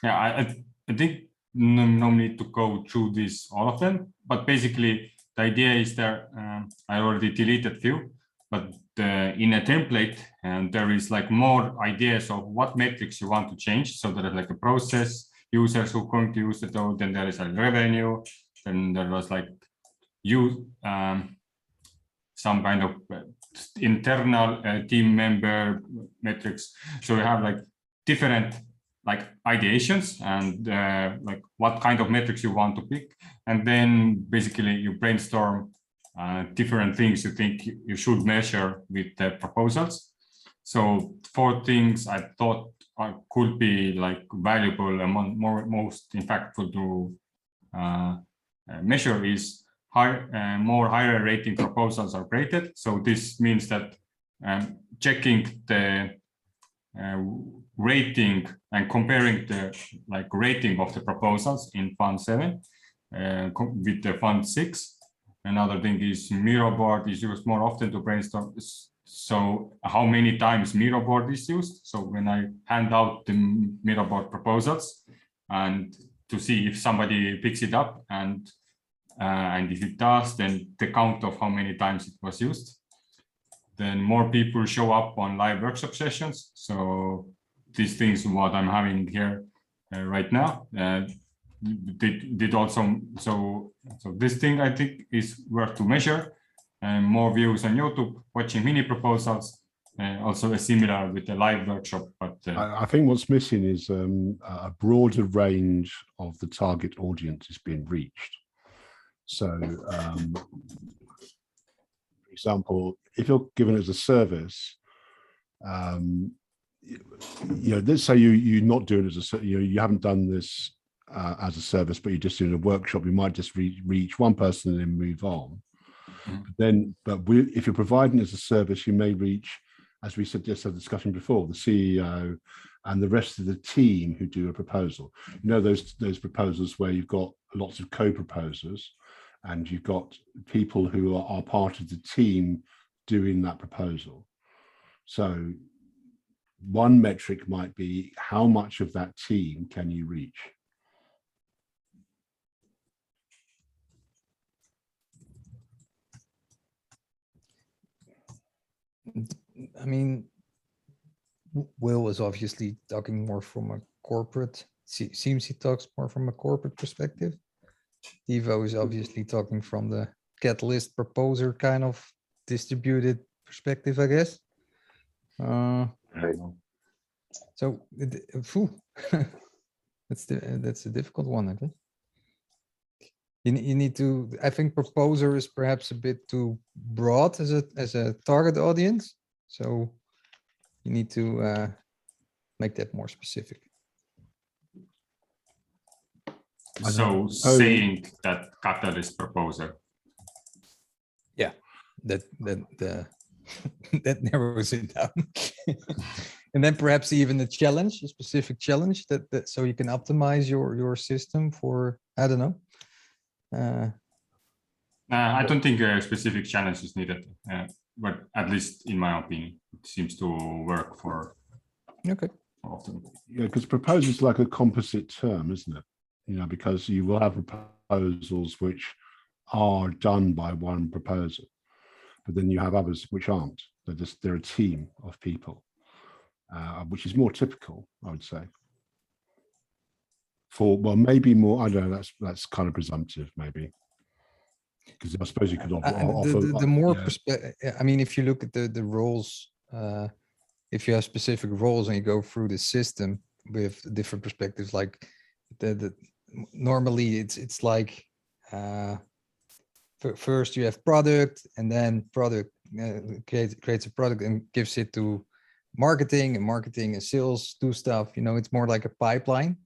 I think no need to go through all of them, but basically the idea is there, I already deleted few, but in a template, and there is like more ideas of what metrics you want to change. So there is like a process, users who are going to use it, then there is a revenue, then there was like some kind of internal team member metrics. So we have like different like ideations and like what kind of metrics you want to pick, and then basically you brainstorm different things you think you should measure with the proposals. So 4 things I thought could be like valuable and most impactful to measure is more higher rating proposals are created. So this means that checking the rating and comparing the rating of the proposals in Fund 7 with the Fund 6. Another thing is Miro board is used more often to brainstorm. So how many times Miro board is used? So when I hand out the Miro board proposals and to see if somebody picks it up, and if it does, then the count of how many times it was used. Then more people show up on live workshop sessions. So these things, what I'm having here right now, did also. So this thing I think is worth to measure. And more views on YouTube, watching mini proposals, also similar with the live workshop. But I think what's missing is a broader range of the target audience is being reached. So example, if you're given it as a service, let's say you're not doing it as a, you haven't done this as a service, but you're just doing a workshop. You might just reach one person and then move on. If you're providing it as a service, you may reach, as we said, just had a discussion before, the CEO and the rest of the team who do a proposal. Those proposals where you've got lots of co-proposers and you've got people who are part of the team doing that proposal. So one metric might be how much of that team can you reach? I mean, Will is obviously talking more from a corporate, seems he talks more from a corporate perspective. Tevo is obviously talking from the catalyst proposer kind of distributed perspective, I guess. So that's a difficult one, I guess. You need to, I think proposer is perhaps a bit too broad as a target audience. So you need to make that more specific. So saying that catalyst proposer. Yeah, that narrows it down. And then perhaps even a challenge, a specific challenge that so you can optimize your system for, I don't know. I don't think a specific challenge is needed, but at least in my opinion, it seems to work for often. Yeah, because proposal is like a composite term, isn't it? Because you will have proposals which are done by one proposer, but then you have others which aren't. They're a team of people, which is more typical, I would say. Maybe more. I don't know. That's kind of presumptive, maybe, because I suppose you could offer the more perspective. I mean, if you look at the roles, if you have specific roles and you go through the system with different perspectives, like normally it's like first you have product, and then product creates a product and gives it to marketing, and marketing and sales do stuff. It's more like a pipeline.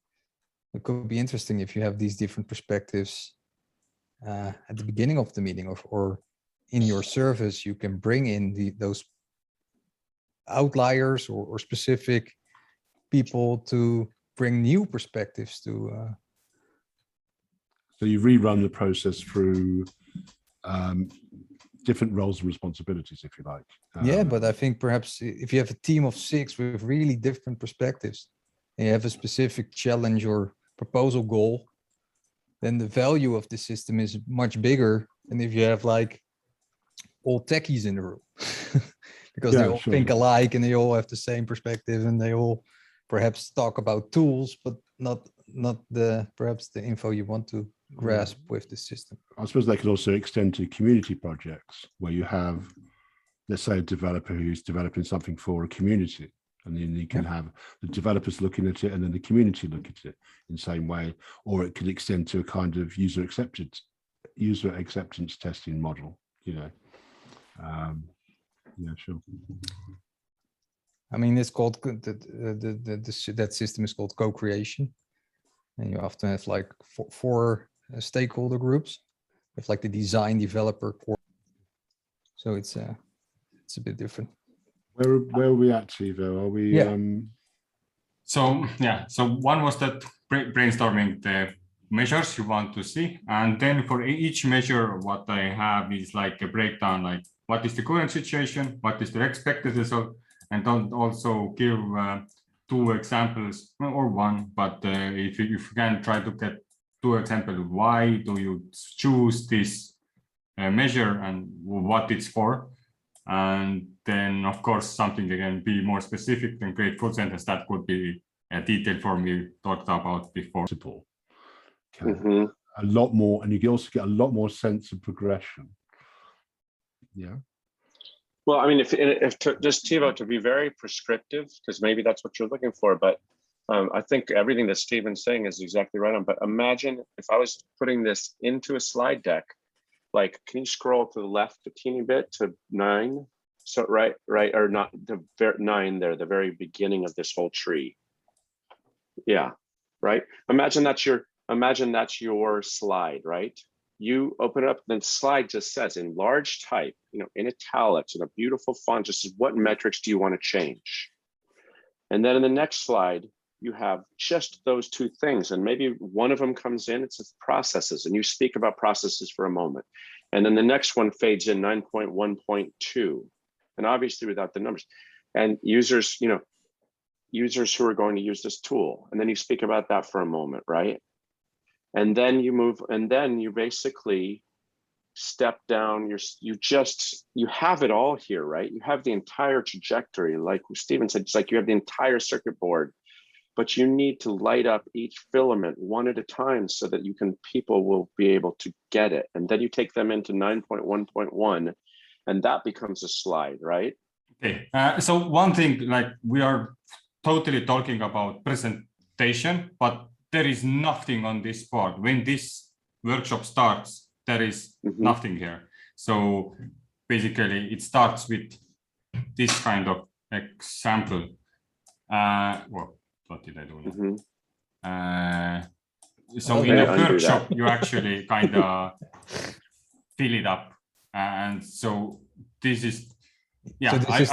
It could be interesting if you have these different perspectives at the beginning of the meeting, or in your service, you can bring in those outliers or specific people to bring new perspectives to. So you rerun the process through different roles and responsibilities, if you like. Yeah, but I think perhaps if you have a team of 6 with really different perspectives, and you have a specific challenge or proposal goal, then the value of the system is much bigger than if you have like all techies in the room, because they all think alike and they all have the same perspective, and they all perhaps talk about tools, but not perhaps the info you want to grasp with the system. I suppose they could also extend to community projects where you have, let's say, a developer who's developing something for a community, and then you can have the developers looking at it and then the community look at it in the same way, or it could extend to a kind of user acceptance testing model. Yeah, sure. I mean, it's called that system is called co-creation, and you often have like four stakeholder groups with like the design developer core. So it's a bit different. Where are we at, Tevo? Are we? So one was that brainstorming the measures you want to see, and then for each measure, what I have is like a breakdown, like what is the current situation, what is the expected result, and don't also give 2 examples or 1, but if you can try to get 2 examples, why do you choose this measure and what it's for? And then, of course, something that can be more specific than create full sentence. That could be a detailed form we talked about before. A lot more, and you can also get a lot more sense of progression. Yeah. Well, I mean, if just Tevo, to be very prescriptive, because maybe that's what you're looking for, but I think everything that Stephen's saying is exactly right on. But imagine if I was putting this into a slide deck, like, can you scroll to the left a teeny bit to 9? So right, or not the 9 there, the very beginning of this whole tree. Yeah, right. Imagine that's your slide, right? You open it up, then slide just says in large type, you know, in italics, in a beautiful font, just says, what metrics do you want to change? And then in the next slide, you have just those 2 things. And maybe one of them comes in, it's processes, and you speak about processes for a moment. And then the next one fades in 9.1.2. And obviously without the numbers. And users, you know, users who are going to use this tool. And then you speak about that for a moment, right? And then you move, and then you basically step down, you have it all here, right? You have the entire trajectory. Like Stephen said, it's like you have the entire circuit board, but you need to light up each filament one at a time so that people will be able to get it. And then you take them into 9.1.1 and that becomes a slide, right? Okay, so one thing, like we are totally talking about presentation, but there is nothing on this part. When this workshop starts, there is nothing here. So basically it starts with this kind of example. Well, what did I do now? So in a workshop, you actually kind of fill it up. And so this is, yeah, So this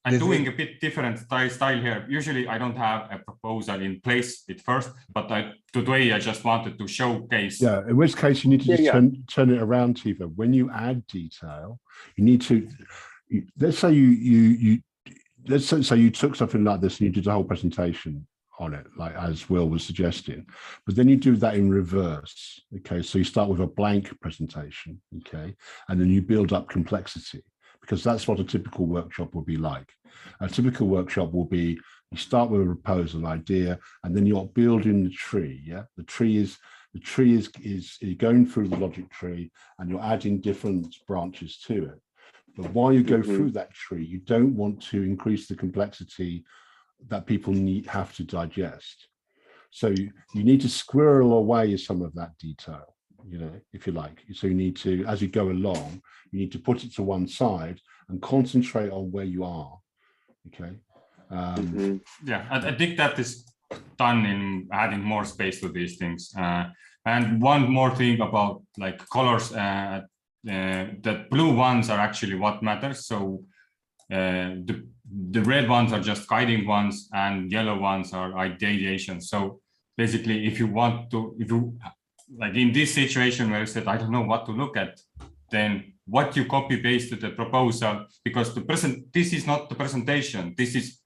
I'm doing a bit different style here. Usually I don't have a proposal in place at first, but today I just wanted to showcase. Yeah, in which case you need to just turn it around, Tevo. When you add detail, you need to, let's say you took something like this and you did a whole presentation on it, like as Will was suggesting, but then you do that in reverse. Okay, so you start with a blank presentation, okay, and then you build up complexity, because that's what a typical workshop will be like. A typical workshop will be, you start with a proposal, an idea, and then you're building the tree. Yeah, the tree is you're going through the logic tree and you're adding different branches to it. But while you go through that tree, you don't want to increase the complexity that people have to digest. So you need to squirrel away some of that detail, you know, if you like. So you need to, as you go along, you need to put it to one side and concentrate on where you are. Okay. Yeah, I think that is done in adding more space to these things. And one more thing about like colors, the blue ones are actually what matters. So the red ones are just guiding ones and yellow ones are ideation. So basically, if you like in this situation where you said, I don't know what to look at, then what you copy paste to the proposal, because this is not the presentation. This is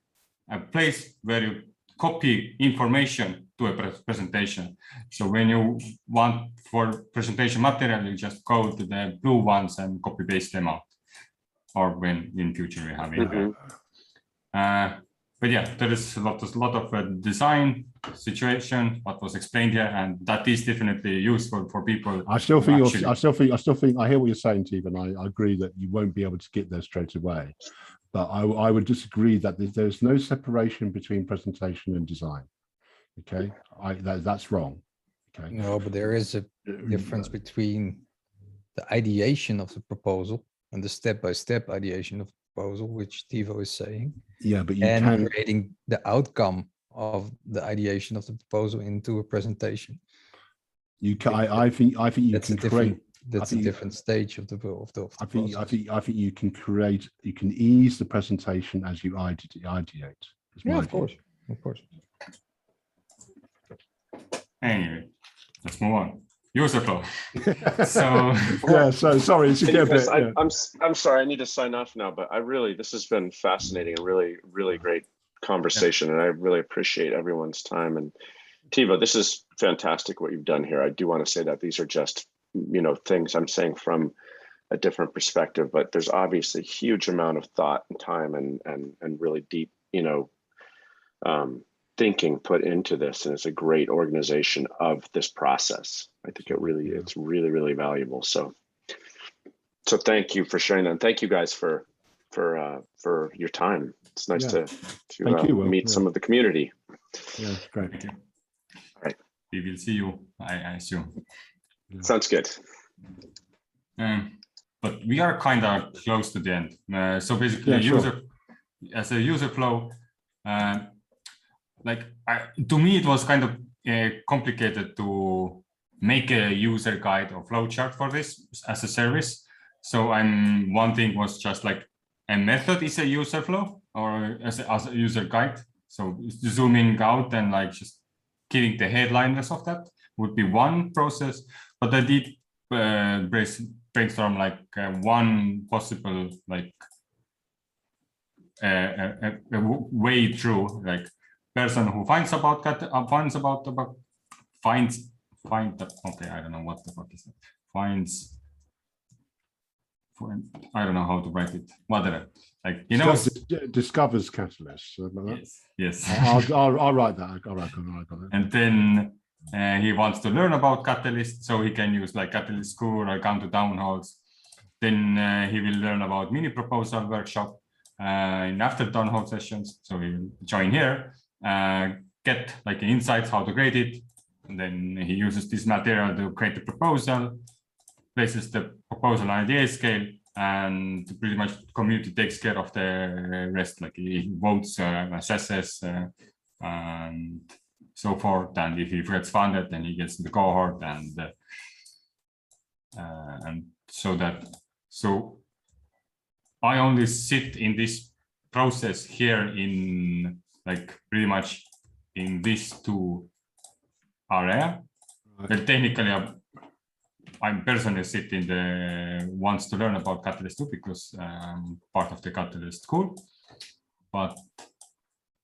a place where you copy information to a presentation. So when you want for presentation material, you just go to the blue ones and copy paste them out. Or when in future we have it. But yeah, there is a lot of design situation, what was explained here, and that is definitely useful for people. I still think I hear what you're saying, Stephen. I agree that you won't be able to get there straight away, but I would disagree that there's no separation between presentation and design. Okay, that's wrong. Okay. No, but there is a difference between the ideation of the proposal and the step-by-step ideation of the proposal, which Tevo is saying. Yeah, but creating the outcome of the ideation of the proposal into a presentation. I think you can create. That's a different stage of the I think you can ease the presentation as you ideate. Yeah, of course. Anyway, let's move on. User flow. So yeah, so sorry, it's a bit. Yeah. I'm sorry, I need to sign off now, but this has been fascinating and really great conversation, and I really appreciate everyone's time. And Tevo, this is fantastic what you've done here. I do want to say that these are just, you know, things I'm saying from a different perspective, but there's obviously a huge amount of thought and time and really deep, you know, thinking put into this, and it's a great organization of this process. I think it's really valuable. So thank you for sharing that. And thank you guys for your time. It's nice to meet some of the community. Yeah, great. Thank you. All right. We will see you, I assume. Sounds good. But we are kind of close to the end. So basically, Yeah, sure. As a user flow, to me, it was kind of complicated to make a user guide or flowchart for this as a service. So one thing was just like a method is a user flow or as a user guide. So zooming out and like just giving the headliners of that would be one process. But I did brainstorm like one possible like a way through, like person who finds okay, I don't know what the fuck is that. I don't know how to write it. Whatever. Like discovers catalyst. Yes. I'll write that. I'll write that. And then he wants to learn about Catalyst, so he can use like Catalyst School or Cardano Townhalls. Then he will learn about mini proposal workshop in after Townhall sessions. So he will join here, get like insights how to create it. And then he uses this material to create the proposal, places the proposal on idea scale, and pretty much community takes care of the rest. Like he votes, assesses, and so forth. And if he gets funded, then he gets the cohort, and so I only sit in this process here in like pretty much in these two area. But technically, I'm personally sitting the wants to learn about Catalyst too, because I'm part of the Catalyst school. But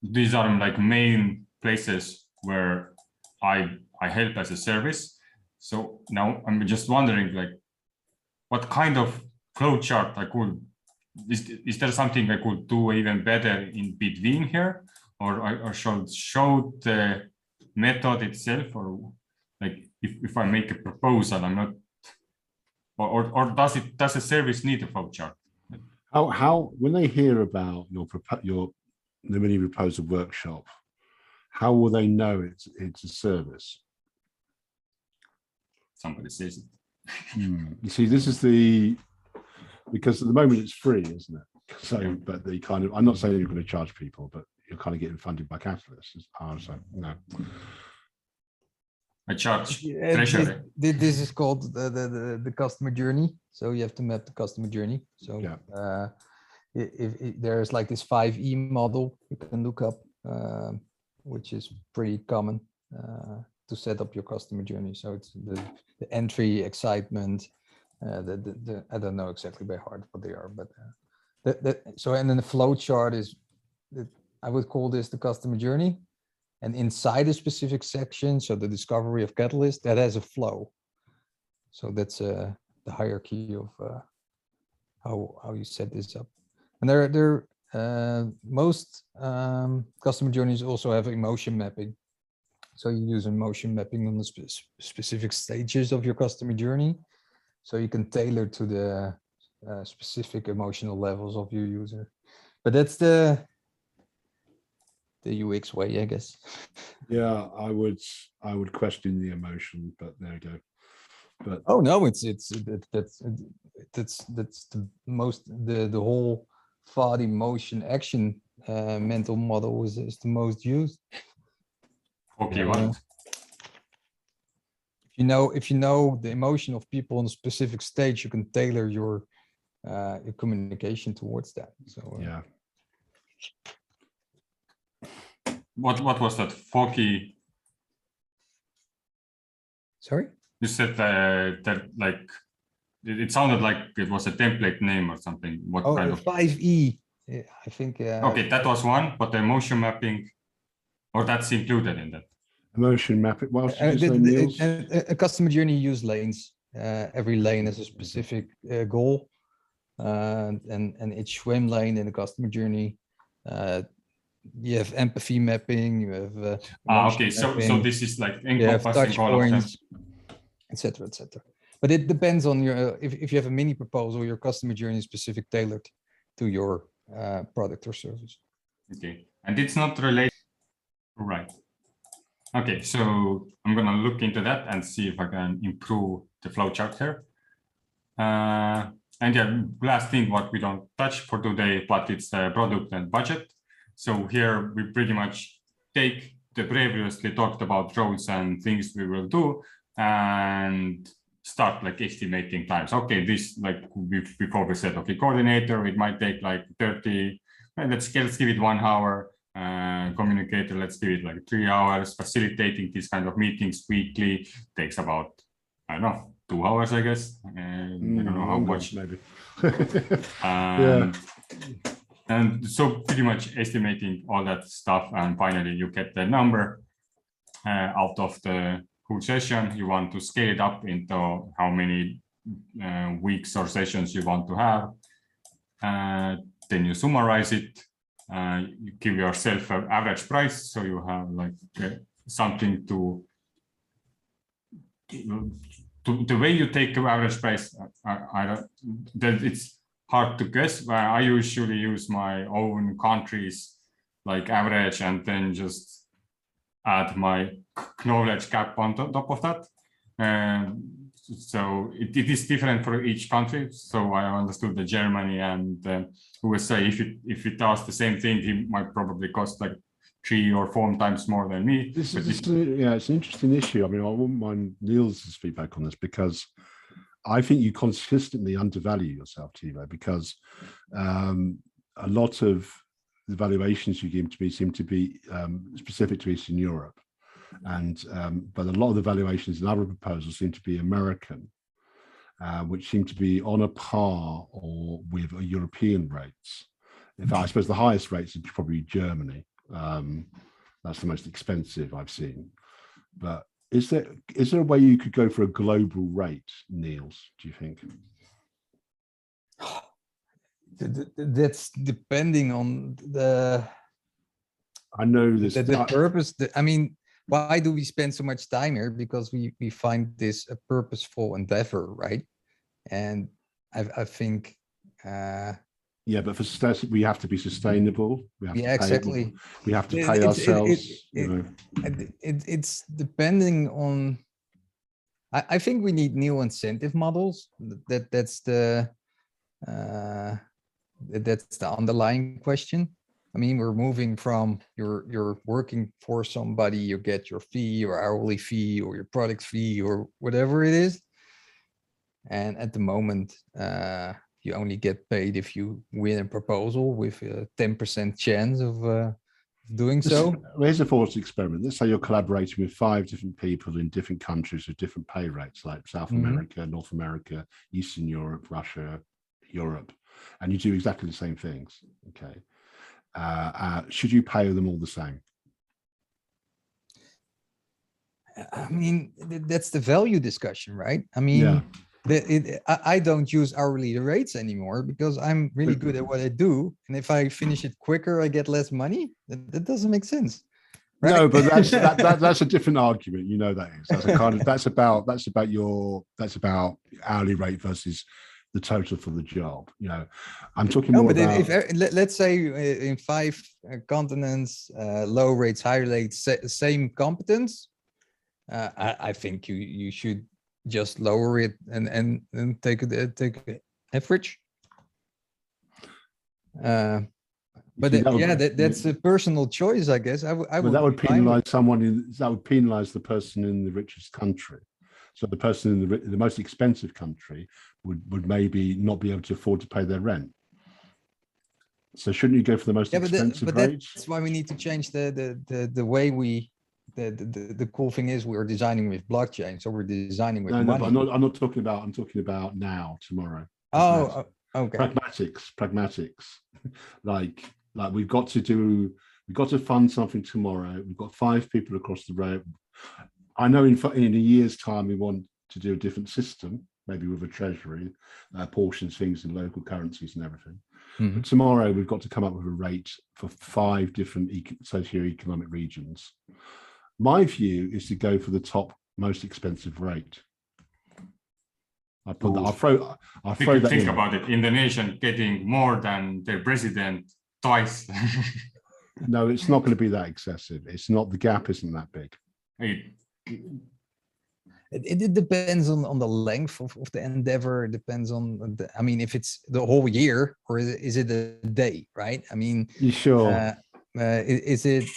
these are like main places where I help as a service. So now I'm just wondering, like, what kind of flowchart I could, is there something I could do even better in between here, or should show the method itself, or like if I make a proposal, I'm not, or does a service need a flowchart? How when they hear about the mini proposal workshop, how will they know it's a service? Somebody says it. You see, this is because at the moment it's free, isn't it? So, yeah. But the kind of, I'm not saying you're going to charge people, but you're kind of getting funded by Catalyst. So no. I charge treasury. This is called the customer journey. So you have to map the customer journey. So yeah. If there's like this 5E model you can look up, which is pretty common to set up your customer journey. So it's the entry, excitement, I don't know exactly by heart what they are, but so, and then the flow chart is, I would call this the customer journey. And inside a specific section, so the discovery of Catalyst, that has a flow. So that's the hierarchy of how you set this up. And most customer journeys also have emotion mapping. So you use emotion mapping on the specific stages of your customer journey. So you can tailor to the specific emotional levels of your user. But that's the UX way, I guess. Yeah, I would question the emotion, but there you go. But oh no, that's the most, the whole thought, emotion, action mental model is the most used. Okay, what? If you know the emotion of people on a specific stage, you can tailor your communication towards that. So yeah. What was that? Foggy? Sorry? You said that like it sounded like it was a template name or something. What kind of 5E? Yeah, I think. Okay, that was one, but the emotion mapping, or that's included in that. Emotion mapping. What else did you say, Niels? A customer journey use lanes. Every lane has a specific goal, and each swim lane in the customer journey. You have empathy mapping. You have okay. So this is like encompassing all of them, etc., etc. But it depends on your if you have a mini proposal, your customer journey is specific tailored to your product or service. Okay, and it's not related, right? Okay, so I'm gonna look into that and see if I can improve the flowchart here. And yeah, last thing what we don't touch for today, but it's the product and budget. So here we pretty much take the previously talked about roles and things we will do and start like estimating times. Okay, this like before we said, okay, coordinator, it might take like 30, let's give it 1 hour. Communicator, let's give it like 3 hours. Facilitating these kind of meetings weekly takes about, I don't know, 2 hours, I guess. I don't know how much. Maybe. Yeah. And so pretty much estimating all that stuff, and finally you get the number out of the whole session. You want to scale it up into how many weeks or sessions you want to have. Then you summarize it. You give yourself an average price, so you have like something to the way you take the average price. That it's hard to guess. I usually use my own country's like average and then just add my knowledge cap on top of that. So it is different for each country. So I understood that Germany and USA, if it does the same thing, it might probably cost like 3 or 4 times more than me. It's an interesting issue. I mean, I wouldn't mind Niels' feedback on this, because I think you consistently undervalue yourself, Tevo, because a lot of the valuations you give to me seem to be specific to Eastern Europe. And but a lot of the valuations in other proposals seem to be American, which seem to be on a par or with European rates. In fact, I suppose the highest rates are probably Germany. That's the most expensive I've seen. But is there a way you could go for a global rate, Niels, do you think? That's depending on the. I know this. The purpose. I mean, why do we spend so much time here? Because we find this a purposeful endeavor, right? And I think. Yeah, but for success, we have to be sustainable. We have to pay, exactly. We have to pay ourselves. It's depending on. I think we need new incentive models. That's the underlying question. I mean, we're moving from you're working for somebody, you get your fee, your hourly fee, or your product fee, or whatever it is. And at the moment, you only get paid if you win a proposal with a 10% chance of doing so. Here's a thought experiment. Let's say you're collaborating with 5 different people in different countries with different pay rates, like South America, North America, Eastern Europe, Russia, Europe, and you do exactly the same things. Okay. Should you pay them all the same? I mean, that's the value discussion, right? I mean, I don't use hourly rates anymore because I'm really good at what I do. And if I finish it quicker, I get less money. That doesn't make sense. Right? No, but that's a different argument. You know, that is. That's a kind of that's about hourly rate versus the total for the job. You know, I'm talking more about. If let's say in 5 continents, low rates, high rates, same competence, I think you should just lower it and take average. But that's a personal choice, I guess. But that would penalize that would penalize the person in the richest country. So the person in the most expensive country would maybe not be able to afford to pay their rent. So shouldn't you go for the most expensive rates? That's why we need to change the way we. The cool thing is we're designing with blockchain, so we're designing with money. But I'm not talking about. I'm talking about now, tomorrow. Oh, okay. Pragmatics. like we've got to fund something tomorrow. We've got 5 people across the road. I know in a year's time we want to do a different system, maybe with a treasury, portions things in local currencies and everything. But tomorrow we've got to come up with a rate for 5 different socio-economic regions. My view is to go for the top most expensive rate. I'll throw that. Think about it. Indonesian getting more than their president twice. No, it's not going to be that excessive. It's not. The gap isn't that big. It depends on the length of the endeavor. It depends on the, I mean, if it's the whole year or is it a day, right? I mean, You sure? is it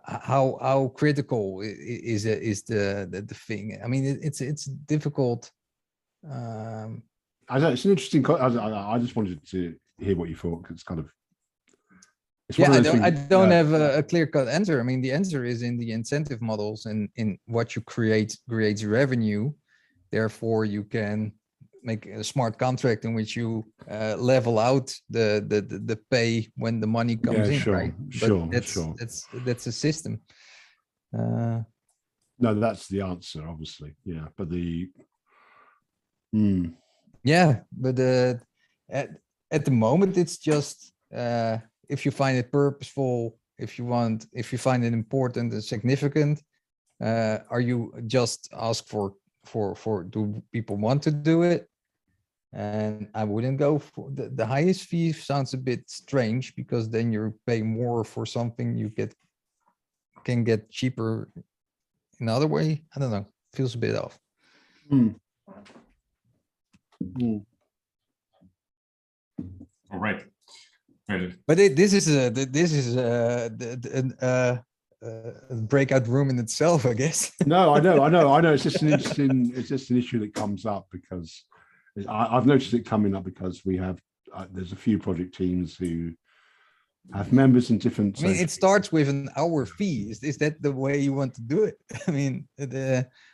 how critical is the thing? I mean, it's difficult. I don't, it's an interesting. I just wanted to hear what you thought, because it's kind of. It's Yeah, one of those I things, don't have a clear-cut answer. I mean, the answer is in the incentive models and in what you creates revenue. Therefore, you can make a smart contract in which you level out the pay when the money comes Yeah, in, sure, right? sure, But sure. that's a system. No, that's the answer, obviously. Yeah, but the. Yeah, but at the moment, it's just if you find it purposeful, if you find it important and significant, are you just ask for do people want to do it? And I wouldn't go for the highest fee. Sounds a bit strange, because then you pay more for something you can get cheaper another way. I don't know, feels a bit off. All right. Well, But this is a breakout room in itself, I guess. No, I know. It's just an interesting. It's just an issue that comes up because I've noticed it coming up because we have. There's a few project teams who have members in different. I mean, it starts with an hour fee. Is that the way you want to do it? I mean,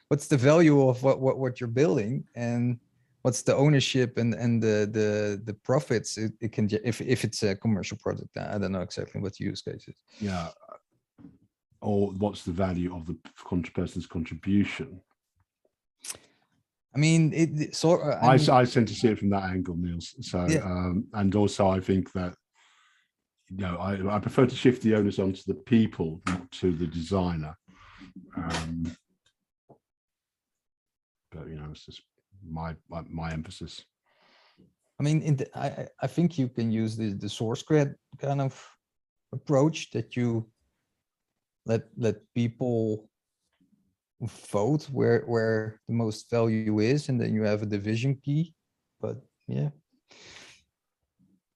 what's the value of what you're building, and what's the ownership and the profits it can if it's a commercial project? I don't know exactly what the use case is. Yeah. Or what's the value of the person's contribution? I mean, I tend to see it from that angle, Niels. So, yeah. And also I think that, you know, I prefer to shift the onus onto the people, not to the designer. But you know, it's just my emphasis. I mean, I think you can use the source grid kind of approach, that you let people vote where the most value is, and then you have a division key. But yeah,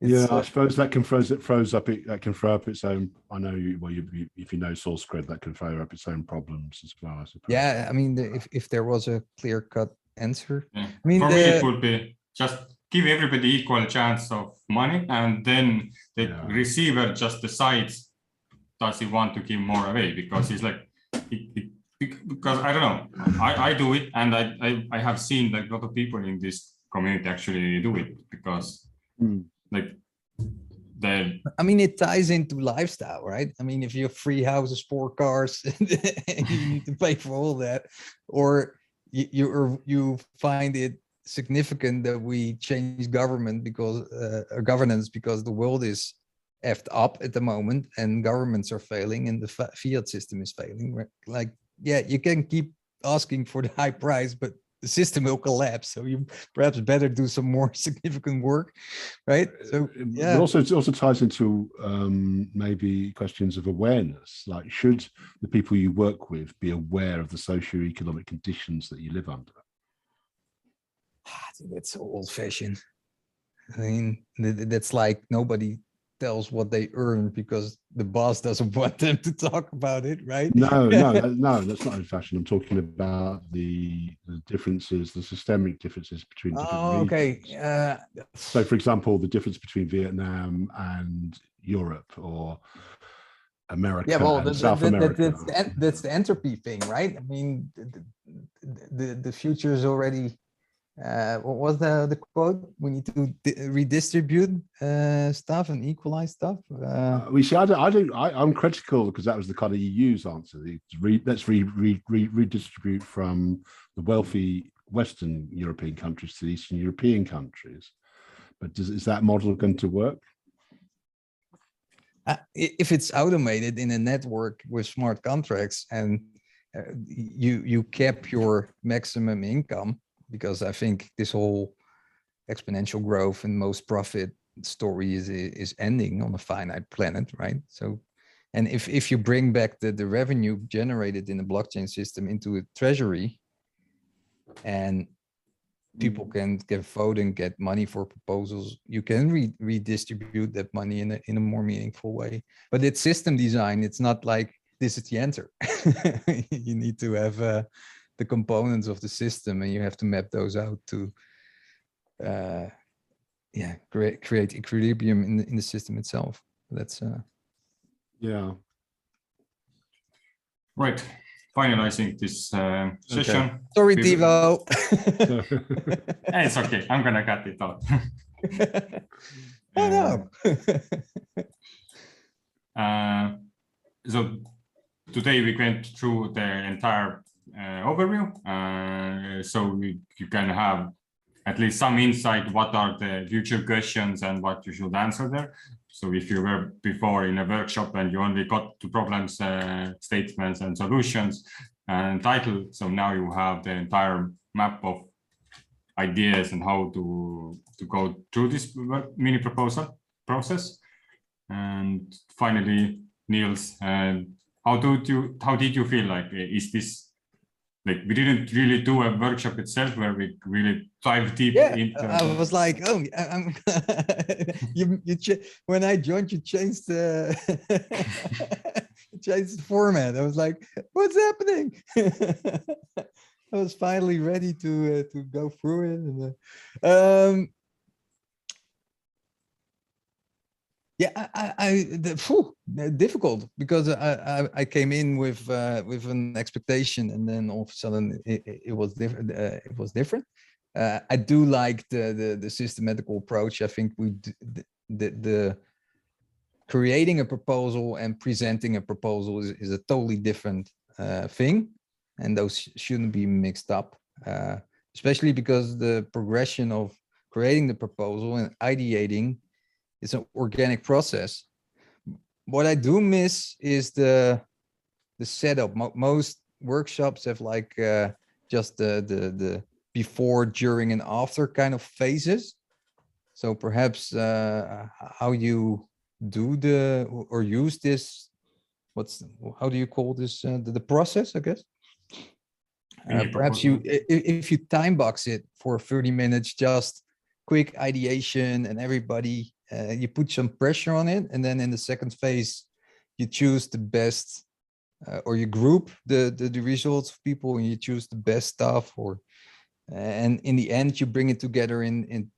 yeah, I suppose that can throw up its own. I know if you know source grid, that can throw up its own problems as well, I suppose. Yeah, I mean, if there was a clear-cut answer, yeah. I mean, for me, it would be just give everybody equal chance of money, and then the receiver just decides, does he want to give more away? Because he's like, because I don't know, I do it, and I have seen like a lot of people in this community actually do it, because like I mean, it ties into lifestyle, right? I mean, if you have 3 houses, 4 cars, you need to pay for all that, or you find it significant that we change government because governance, because the world is effed up at the moment and governments are failing and the fiat system is failing. Like, yeah, you can keep asking for the high price, but the system will collapse. So you perhaps better do some more significant work, right? So yeah. It also ties into maybe questions of awareness. Like, should the people you work with be aware of the socio-economic conditions that you live under? I think that's so old-fashioned. I mean, that's like nobody tells what they earn because the boss doesn't want them to talk about it, right? No, that's not old-fashioned. I'm talking about the differences, the systemic differences between different regions. So, for example, the difference between Vietnam and Europe, or America and South America. That's the entropy thing, right? I mean, the future is already. What was the quote? We need to redistribute stuff and equalize stuff. We see. I'm critical because that was the kind of EU's answer. Let's redistribute from the wealthy Western European countries to the Eastern European countries. But is that model going to work? If it's automated in a network with smart contracts, and you cap your maximum income. Because I think this whole exponential growth and most profit story is ending on a finite planet, right? So, and if you bring back the revenue generated in the blockchain system into a treasury, and people can vote and get money for proposals. You can redistribute that money in a more meaningful way. But it's system design. It's not like this is the answer. You need to have the components of the system, and you have to map those out to create equilibrium in the system itself. That's yeah. Right. Finalizing this session. okay. Sorry, Tevo. It's okay. I'm gonna cut it out. Oh no. So today we went through the entire overview, so you can have at least some insight what are the future questions and what you should answer there. So if you were before in a workshop and you only got to problems, statements and solutions and title, so now you have the entire map of ideas and how to go through this mini proposal process. And finally, Niels, how did you feel like? Is this like, we didn't really do a workshop itself where we really dive deep into? I was like, oh, when I joined, you changed the changed the format. I was like, what's happening? I was finally ready to go through it. And, difficult because I came in with an expectation, and then all of a sudden it was different. It was different. I do like the systematical approach. I think the creating a proposal and presenting a proposal is a totally different thing, and those shouldn't be mixed up. Especially because the progression of creating the proposal and ideating is an organic process. What I do miss is the setup. Most workshops have like just the before, during, and after kind of phases. So perhaps how you do or use this, how do you call this, the process, I guess? Perhaps if you time box it for 30 minutes, just quick ideation, and everybody, you put some pressure on it, and then in the second phase, you choose the best, or you group the results of people, and you choose the best stuff, and in the end, you bring it together and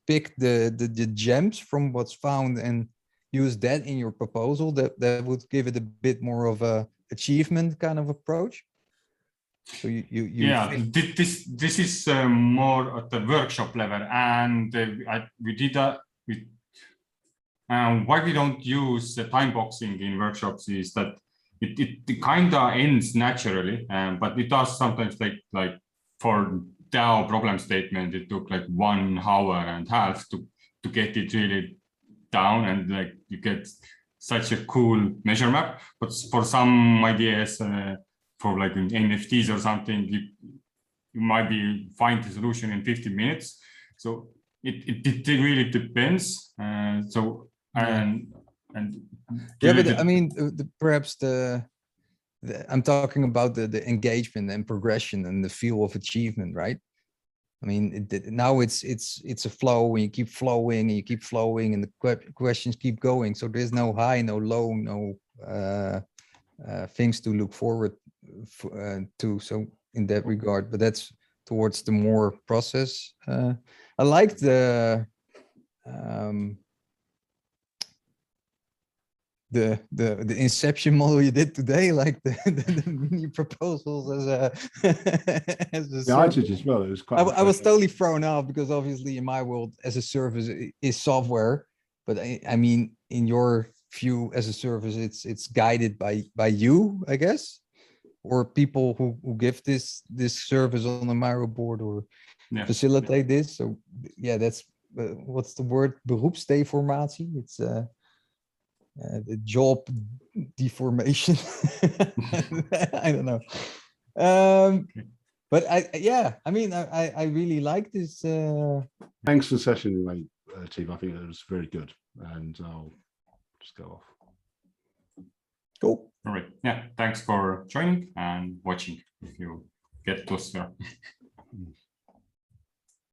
pick the gems from what's found and use that in your proposal. That would give it a bit more of a achievement kind of approach. So this is more at the workshop level, and why we don't use the time boxing in workshops is that it kind of ends naturally, but it does sometimes like for DAO problem statement, it took like 1.5 hours to get it really down, and like you get such a cool measure map. But for some ideas, for like in NFTs or something, you might find the solution in 15 minutes. So it really depends. But I mean, perhaps I'm talking about the engagement and progression and the feel of achievement, right? I mean, now it's a flow, and you keep flowing and you keep flowing, and the questions keep going. So there's no high, no low, no things to look forward to. So in that regard, but that's towards the more process. I like the inception model you did today, like the mini proposals as a I did as well. It was quite. I was totally thrown off because obviously in my world, as a service is software, but I mean, in your view as a service, it's guided by you, I guess, or people who give this service on the Miro board or facilitate this. So yeah, that's what's the word? Beroepsdeformatie. It's the job deformation. I don't know. But I mean, I really like this. Thanks for the session, mate, Tevo. I think it was very good, and I'll just go off. Cool. All right. Yeah. Thanks for joining and watching. If you get to sphere.